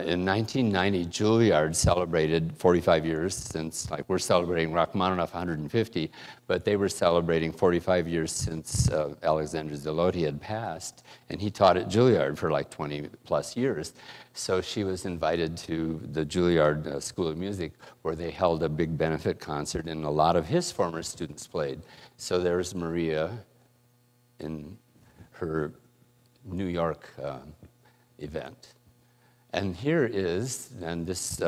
in 1990, Juilliard celebrated 45 years since, like we're celebrating Rachmaninoff 150, but they were celebrating 45 years since Alexander Zloty had passed, and he taught at Juilliard for like 20 plus years. So she was invited to the Juilliard School of Music, where they held a big benefit concert, and a lot of his former students played. So there's Maria in her New York event. And here is, and this,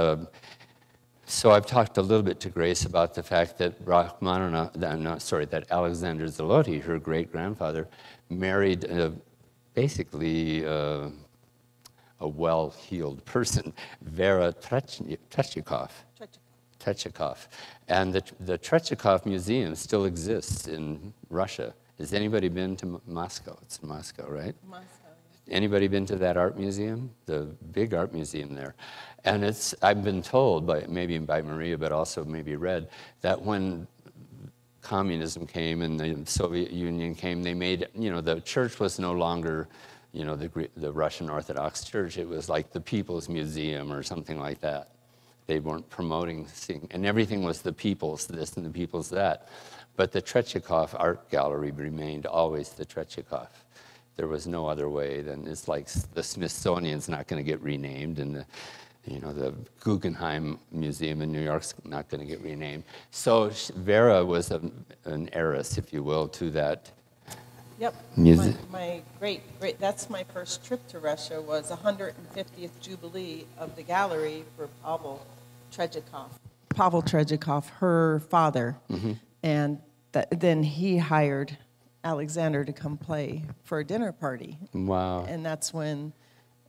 so I've talked a little bit to Grace about the fact that Rachmaninoff, that Alexander Zloty, her great-grandfather, married basically a well-heeled person, Vera Tretyakov. And the Tretyakov Museum still exists in Russia. Has anybody been to Moscow? It's Moscow, right? Moscow. Anybody been to that art museum? The big art museum there. And it's, I've been told, maybe by Maria, but also maybe read, that when communism came and the Soviet Union came, they made, the church was no longer, the Russian Orthodox Church. It was like the People's Museum or something like that. They weren't promoting, and everything was the people's this and the people's that. But the Tretyakov Art Gallery remained always the Tretyakov. There was no other way than, it's like the Smithsonian's not going to get renamed, and the Guggenheim Museum in New York's not going to get renamed. So Vera was an heiress, if you will, to that music. My great, that's my first trip to Russia, was 150th Jubilee of the gallery for Pavel Tretyakov. Pavel Tretyakov, her father, and then he hired Alexander to come play for a dinner party. Wow. And that's when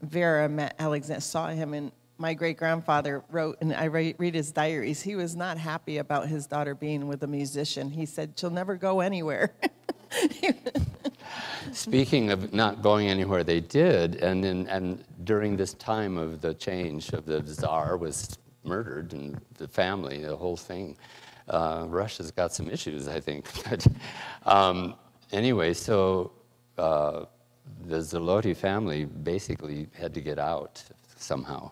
Vera met Alexander, saw him, and my great-grandfather wrote, and I read his diaries, he was not happy about his daughter being with a musician. He said, she'll never go anywhere. Speaking of not going anywhere, they did, and during this time of the change of the Tsar was murdered, and the family, the whole thing. Russia's got some issues, I think. But anyway, so the Zloty family basically had to get out somehow.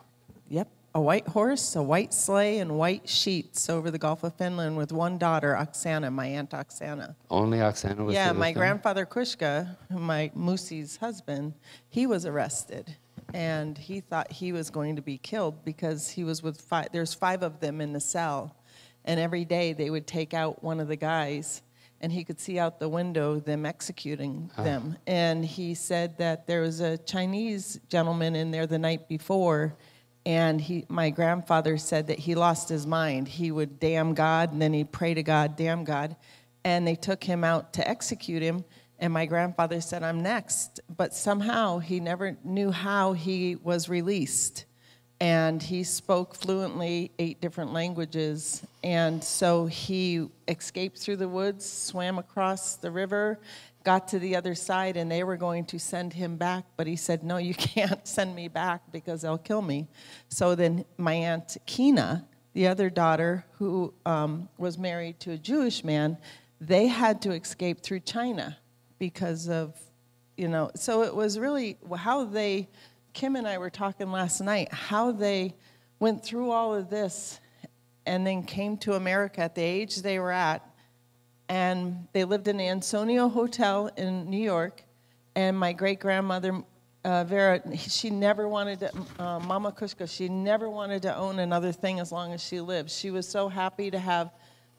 Yep, a white horse, a white sleigh, and white sheets over the Gulf of Finland with one daughter, Oksana, my Aunt Oksana. Only Oksana was Yeah, there with my them? grandfather Kushka, my Musi's husband, he was arrested. And he thought he was going to be killed because he was with there's 5 of them in the cell. And every day they would take out one of the guys, and he could see out the window them executing them. And he said that there was a Chinese gentleman in there the night before, and my grandfather said that he lost his mind. He would damn God, and then he'd pray to God, damn God. And they took him out to execute him, and my grandfather said, I'm next. But somehow he never knew how he was released. And he spoke fluently 8 different languages. And so he escaped through the woods, swam across the river, got to the other side, and they were going to send him back. But he said, no, you can't send me back because they'll kill me. So then my Aunt Kina, the other daughter who was married to a Jewish man, they had to escape through China because of, so it was really how they... Kim and I were talking last night, how they went through all of this and then came to America at the age they were at. And they lived in the Antonio Hotel in New York. And my great-grandmother, Vera, she never wanted to, Mama Kushka, she never wanted to own another thing as long as she lived. She was so happy to have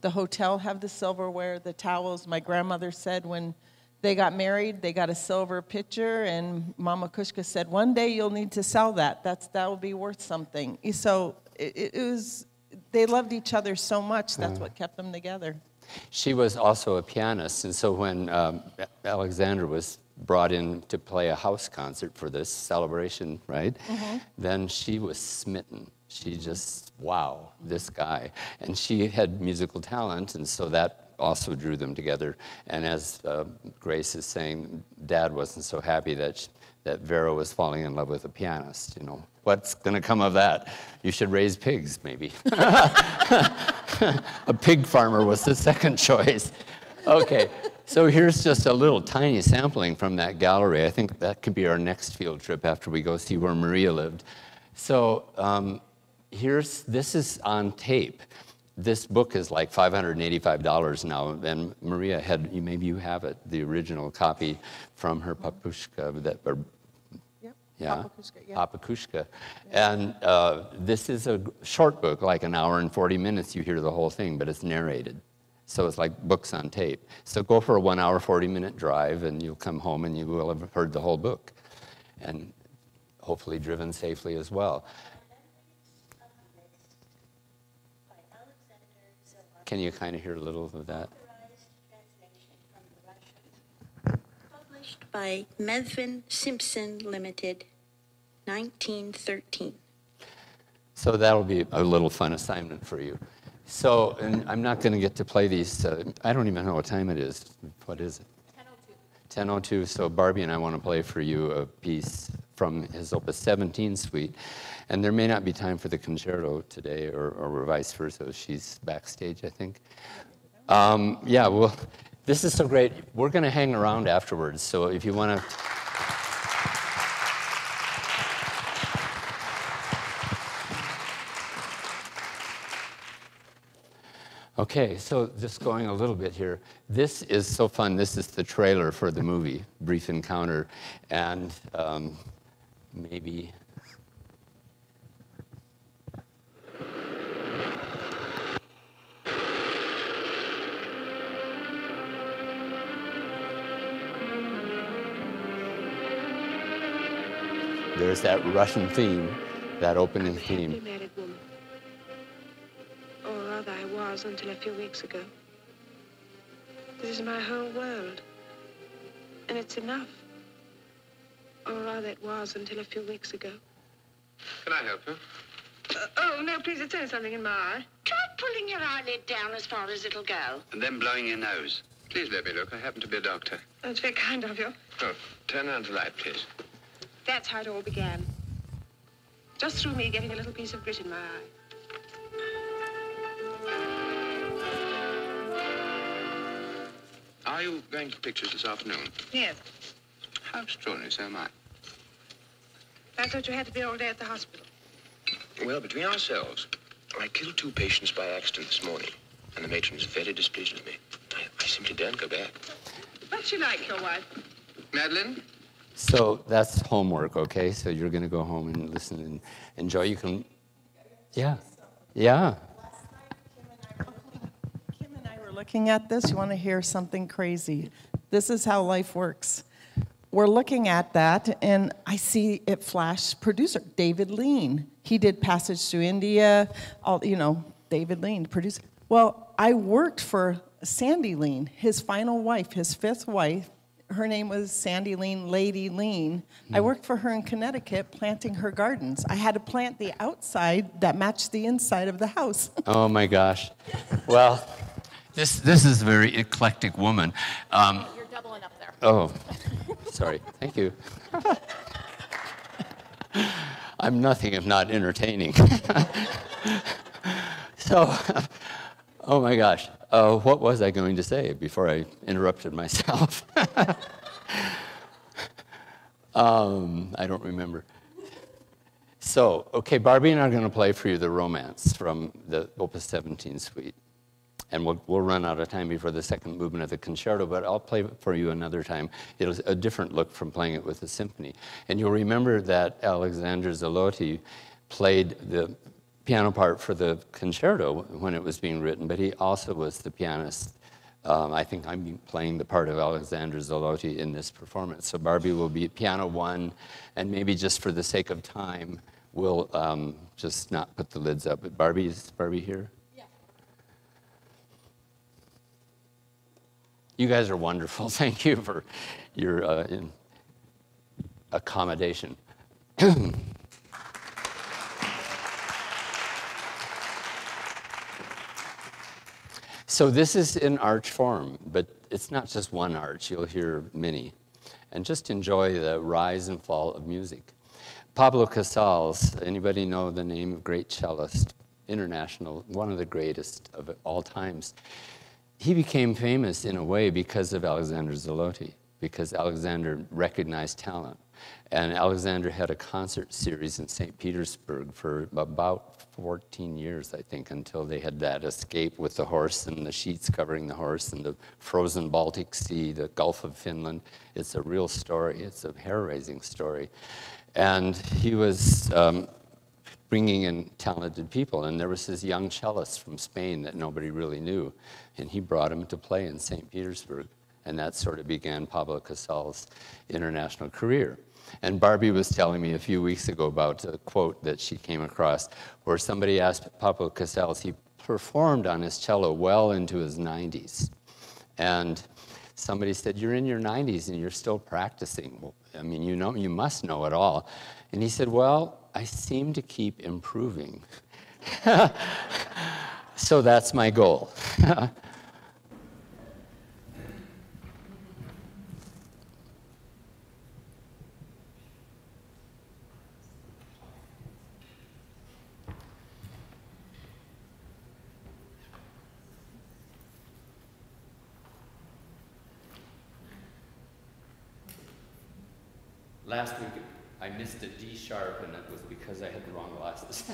the hotel have the silverware, the towels. My grandmother said when they got married, they got a silver pitcher, and Mama Kushka said, one day you'll need to sell that. That will be worth something. So it was, they loved each other so much, that's what kept them together. She was also a pianist, and so when Alexander was brought in to play a house concert for this celebration, right, then she was smitten. She just, wow, this guy. And she had musical talent, and so that also drew them together. And as Grace is saying, Dad wasn't so happy that Vera was falling in love with a pianist. What's going to come of that? You should raise pigs, maybe. A pig farmer was the second choice. Okay, so here's just a little tiny sampling from that gallery. I think that could be our next field trip after we go see where Maria lived. So this is on tape. This book is like $585 now, and Maria maybe you have it, the original copy from her papushka, papakushka. And this is a short book, like an hour and 40 minutes, you hear the whole thing, but it's narrated. So it's like books on tape. So go for a 1 hour, 40-minute drive, and you'll come home and you will have heard the whole book, and hopefully driven safely as well. Can you kind of hear a little of that? Published by Medvin Simpson Limited, 1913. So that'll be a little fun assignment for you. So, and I'm not going to get to play these. I don't even know what time it is. What is it? 10:02. So Barbie and I want to play for you a piece from his Opus 17 suite. And there may not be time for the concerto today, or vice versa. She's backstage, I think. Yeah, well, this is so great. We're going to hang around afterwards, so if you want to... Okay, so just going a little bit here. This is so fun. This is the trailer for the movie, Brief Encounter. And maybe... There's that Russian theme, that opening theme. I'm a married woman. Or rather, I was until a few weeks ago. This is my whole world. And it's enough. Or rather, it was until a few weeks ago. Can I help you? Oh, no, please, it's only something in my eye. Try pulling your eyelid down as far as it'll go. And then blowing your nose. Please let me look. I happen to be a doctor. That's very kind of you. Oh, turn on the light, please. That's how it all began. Just through me getting a little piece of grit in my eye. Are you going for pictures this afternoon? Yes. How extraordinary, so am I. I thought you had to be all day at the hospital. Well, between ourselves, I killed 2 patients by accident this morning, and the matron is very displeased with me. I simply daren't go back. What's she like, your wife? Madeline? So that's homework, okay? So you're going to go home and listen and enjoy. You can, yeah, yeah. Kim and I were looking at this. You want to hear something crazy? This is how life works. We're looking at that, and I see it flash producer, David Lean. He did Passage to India, David Lean, producer. Well, I worked for Sandy Lean, his final wife, his 5th wife. Her name was Sandy Lean, Lady Lean. I worked for her in Connecticut planting her gardens. I had to plant the outside that matched the inside of the house. Oh, my gosh. Well, this is a very eclectic woman. You're doubling up there. Oh, sorry. Thank you. I'm nothing if not entertaining. So, oh my gosh, what was I going to say before I interrupted myself? I don't remember. So, okay, Barbie and I are going to play for you the Romance from the Opus 17 suite. And we'll run out of time before the second movement of the concerto, but I'll play it for you another time. It's a different look from playing it with the symphony. And you'll remember that Alexander Zalotti played the piano part for the concerto when it was being written, but he also was the pianist. I think I'm playing the part of Alexander Zalotti in this performance. So Barbie will be piano 1, and maybe just for the sake of time, we'll just not put the lids up. But is Barbie here? You guys are wonderful. Thank you for your accommodation. So this is in arch form, but it's not just one arch. You'll hear many. And just enjoy the rise and fall of music. Pablo Casals, anybody know the name of great cellist, international, one of the greatest of all times. He became famous in a way because of Alexander Zalotti, because Alexander recognized talent. And Alexander had a concert series in St. Petersburg for about 14 years, I think, until they had that escape with the horse and the sheets covering the horse and the frozen Baltic Sea, the Gulf of Finland. It's a real story. It's a hair-raising story. And he was bringing in talented people. And there was this young cellist from Spain that nobody really knew. And he brought him to play in St. Petersburg. And that sort of began Pablo Casals' international career. And Barbie was telling me a few weeks ago about a quote that she came across where somebody asked Pablo Casals, he performed on his cello well into his 90s. And somebody said, you're in your 90s and you're still practicing. Well, I mean, you must know it all. And he said, well, I seem to keep improving. So that's my goal. Last week, I missed a D sharp, and it was because I had the wrong glasses.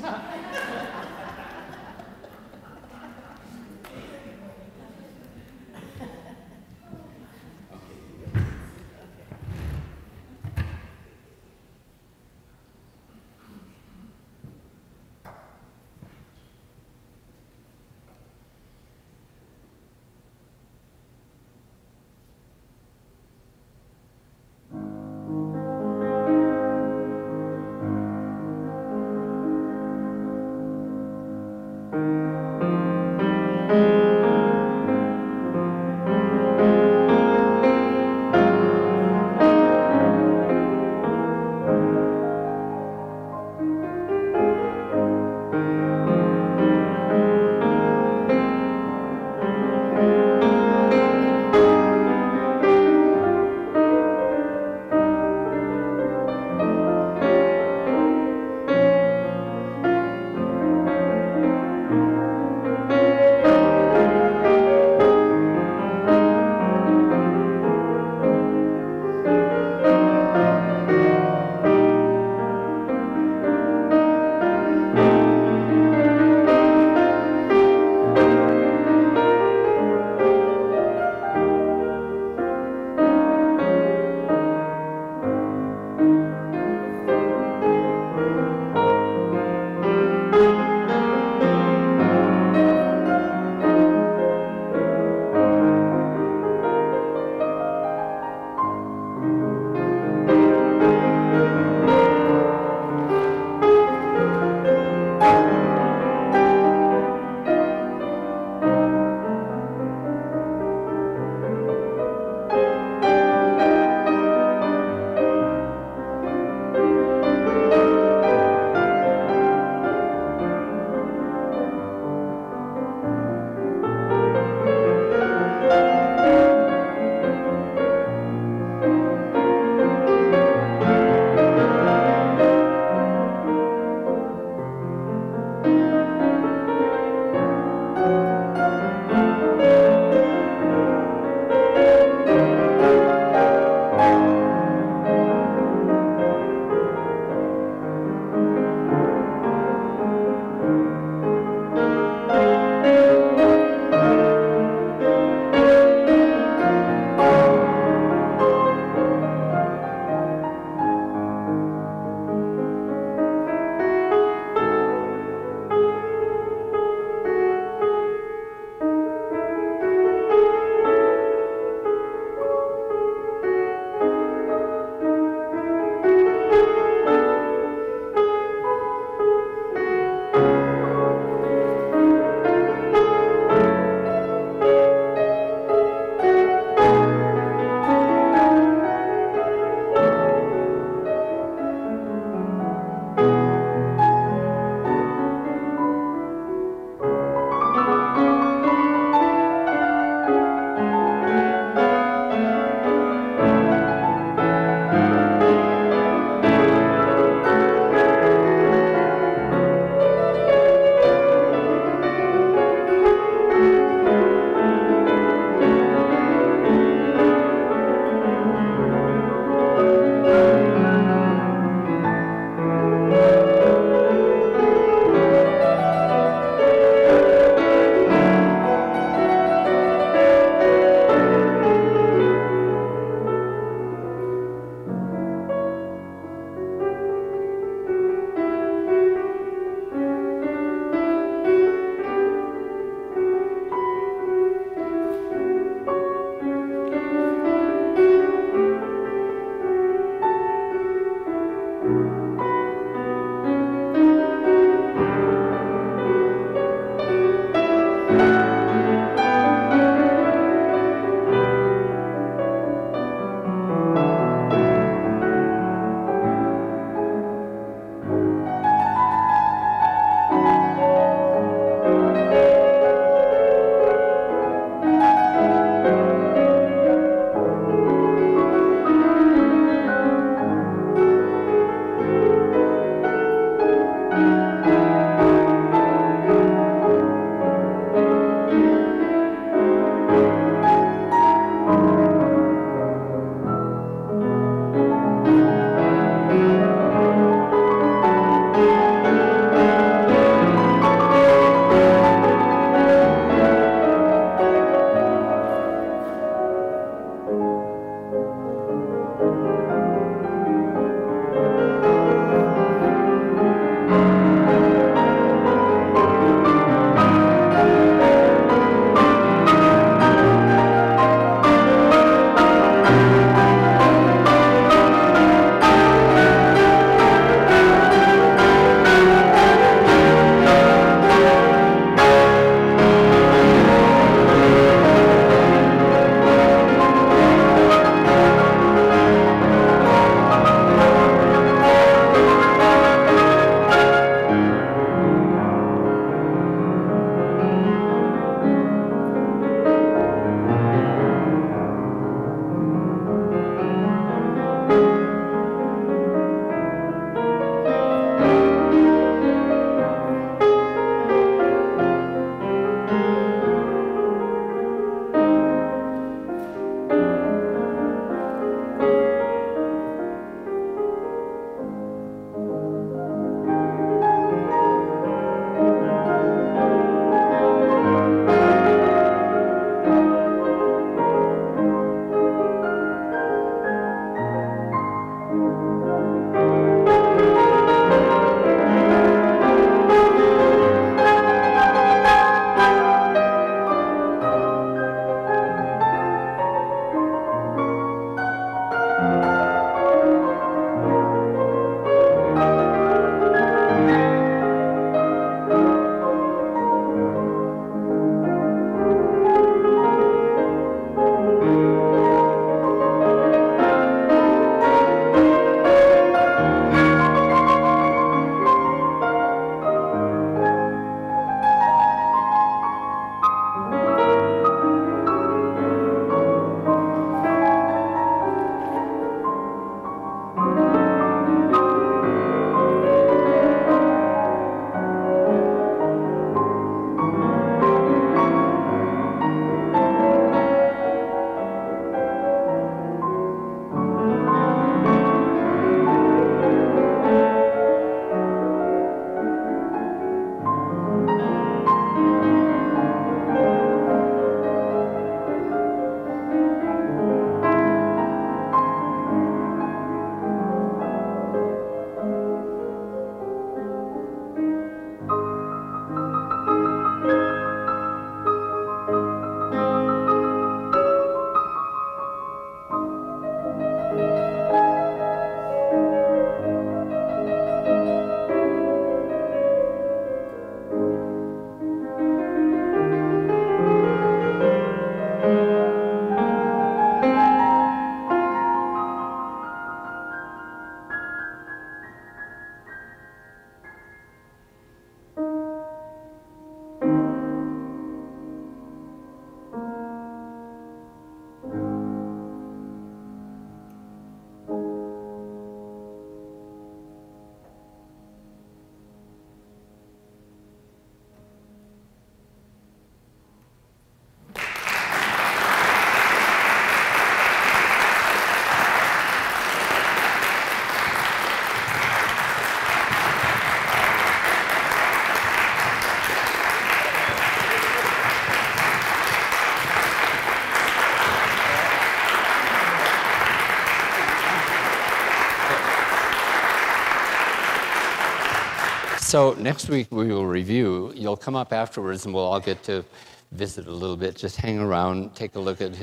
So next week we will review. You'll come up afterwards and we'll all get to visit a little bit. Just hang around, take a look at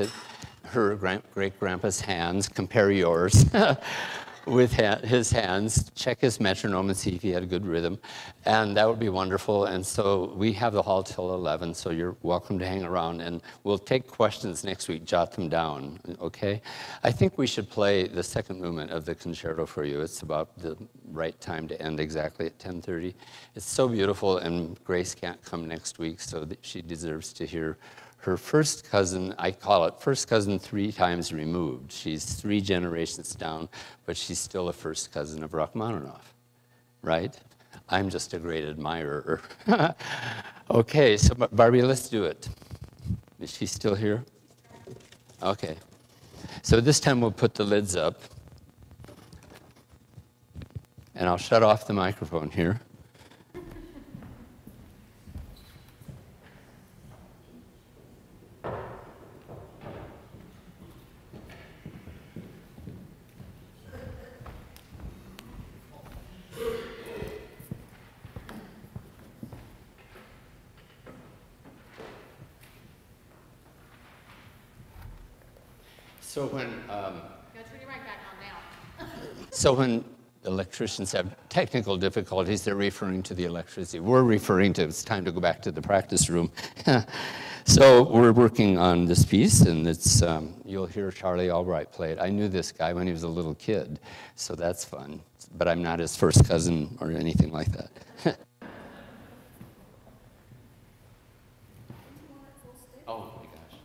her great-grandpa's hands, compare yours with his hands, check his metronome and see if he had a good rhythm. And that would be wonderful. And so we have the hall till 11, so you're welcome to hang around. And we'll take questions next week, jot them down, okay? I think we should play the second movement of the concerto for you. It's about the right time to end exactly at 10:30. It's so beautiful, and Grace can't come next week, so that she deserves to hear her first cousin. I call it first cousin 3 times removed. She's 3 generations down, but she's still a first cousin of Rachmaninoff, right? I'm just a great admirer. Okay, so Barbie, let's do it. Is she still here? Okay. So this time we'll put the lids up. And I'll shut off the microphone here. So when electricians have technical difficulties, they're referring to the electricity. We're referring to, it's time to go back to the practice room. So we're working on this piece, and it's you'll hear Charlie Albright play it. I knew this guy when he was a little kid, so that's fun. But I'm not his first cousin or anything like that. Oh my gosh.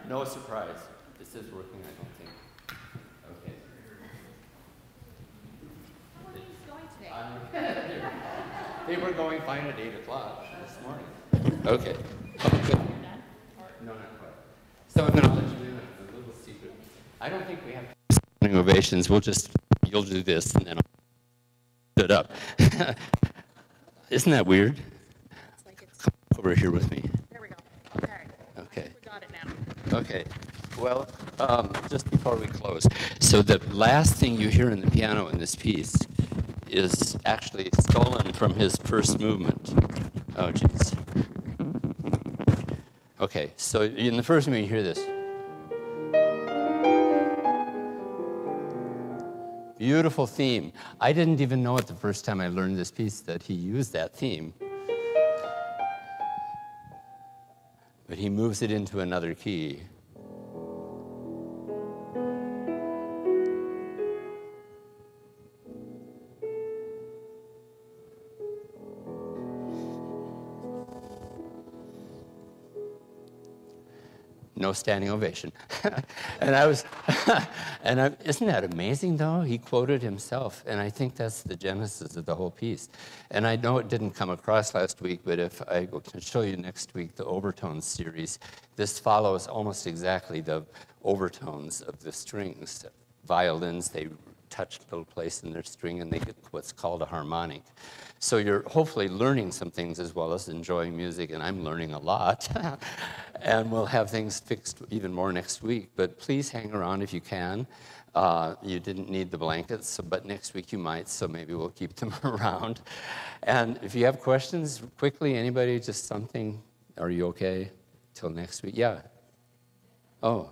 No surprise. This is working, I don't think. Okay. They were going fine at 8 o'clock this morning. Okay. Oh, good. No, not quite. So I'm going to let you in a little secret. I don't think we have standing ovations. You'll do this, and then I'll stood up. Isn't that weird? Come over here with me. There we go. Okay. Okay. We got it now. Okay. Well, just before we close, so the last thing you hear in the piano in this piece is actually stolen from his first movement. Oh, jeez. Okay, so in the first movement you hear this. Beautiful theme. I didn't even know it the first time I learned this piece that he used that theme. But he moves it into another key. No standing ovation. And I was, isn't that amazing though? He quoted himself, and I think that's the genesis of the whole piece. And I know it didn't come across last week, but if I can show you next week the overtones series, this follows almost exactly the overtones of the strings. Violins, they touch a little place in their string and they get what's called a harmonic. So you're hopefully learning some things as well as enjoying music, and I'm learning a lot. And we'll have things fixed even more next week, but please hang around if you can. You didn't need the blankets, but next week you might, so maybe we'll keep them around. And if you have questions, quickly, anybody, just something, are you okay till next week? Yeah. Oh.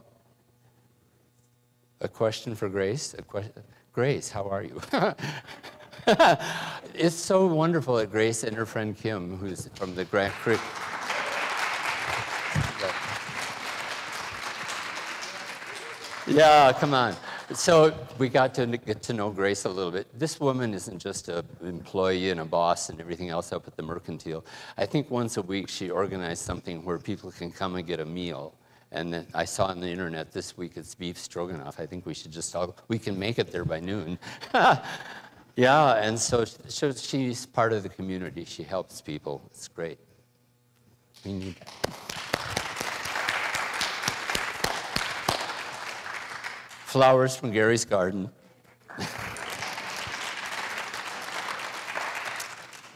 A question for Grace? Grace, how are you? It's so wonderful that Grace and her friend Kim, who's from the Grand Creek. Yeah, come on. So we got to get to know Grace a little bit. This woman isn't just an employee and a boss and everything else up at the Mercantile. I think once a week she organized something where people can come and get a meal. And then I saw on the internet this week it's beef stroganoff. I think we should just we can make it there by noon. Yeah, and so she's part of the community. She helps people. It's great. We need that. Flowers from Gary's garden.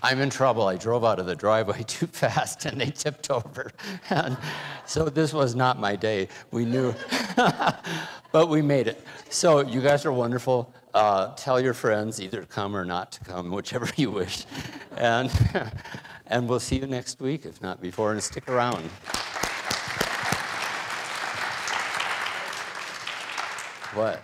I'm in trouble. I drove out of the driveway too fast and they tipped over. And so this was not my day. We knew, but we made it. So you guys are wonderful. Tell your friends either come or not to come, whichever you wish. And we'll see you next week, if not before, and stick around. What?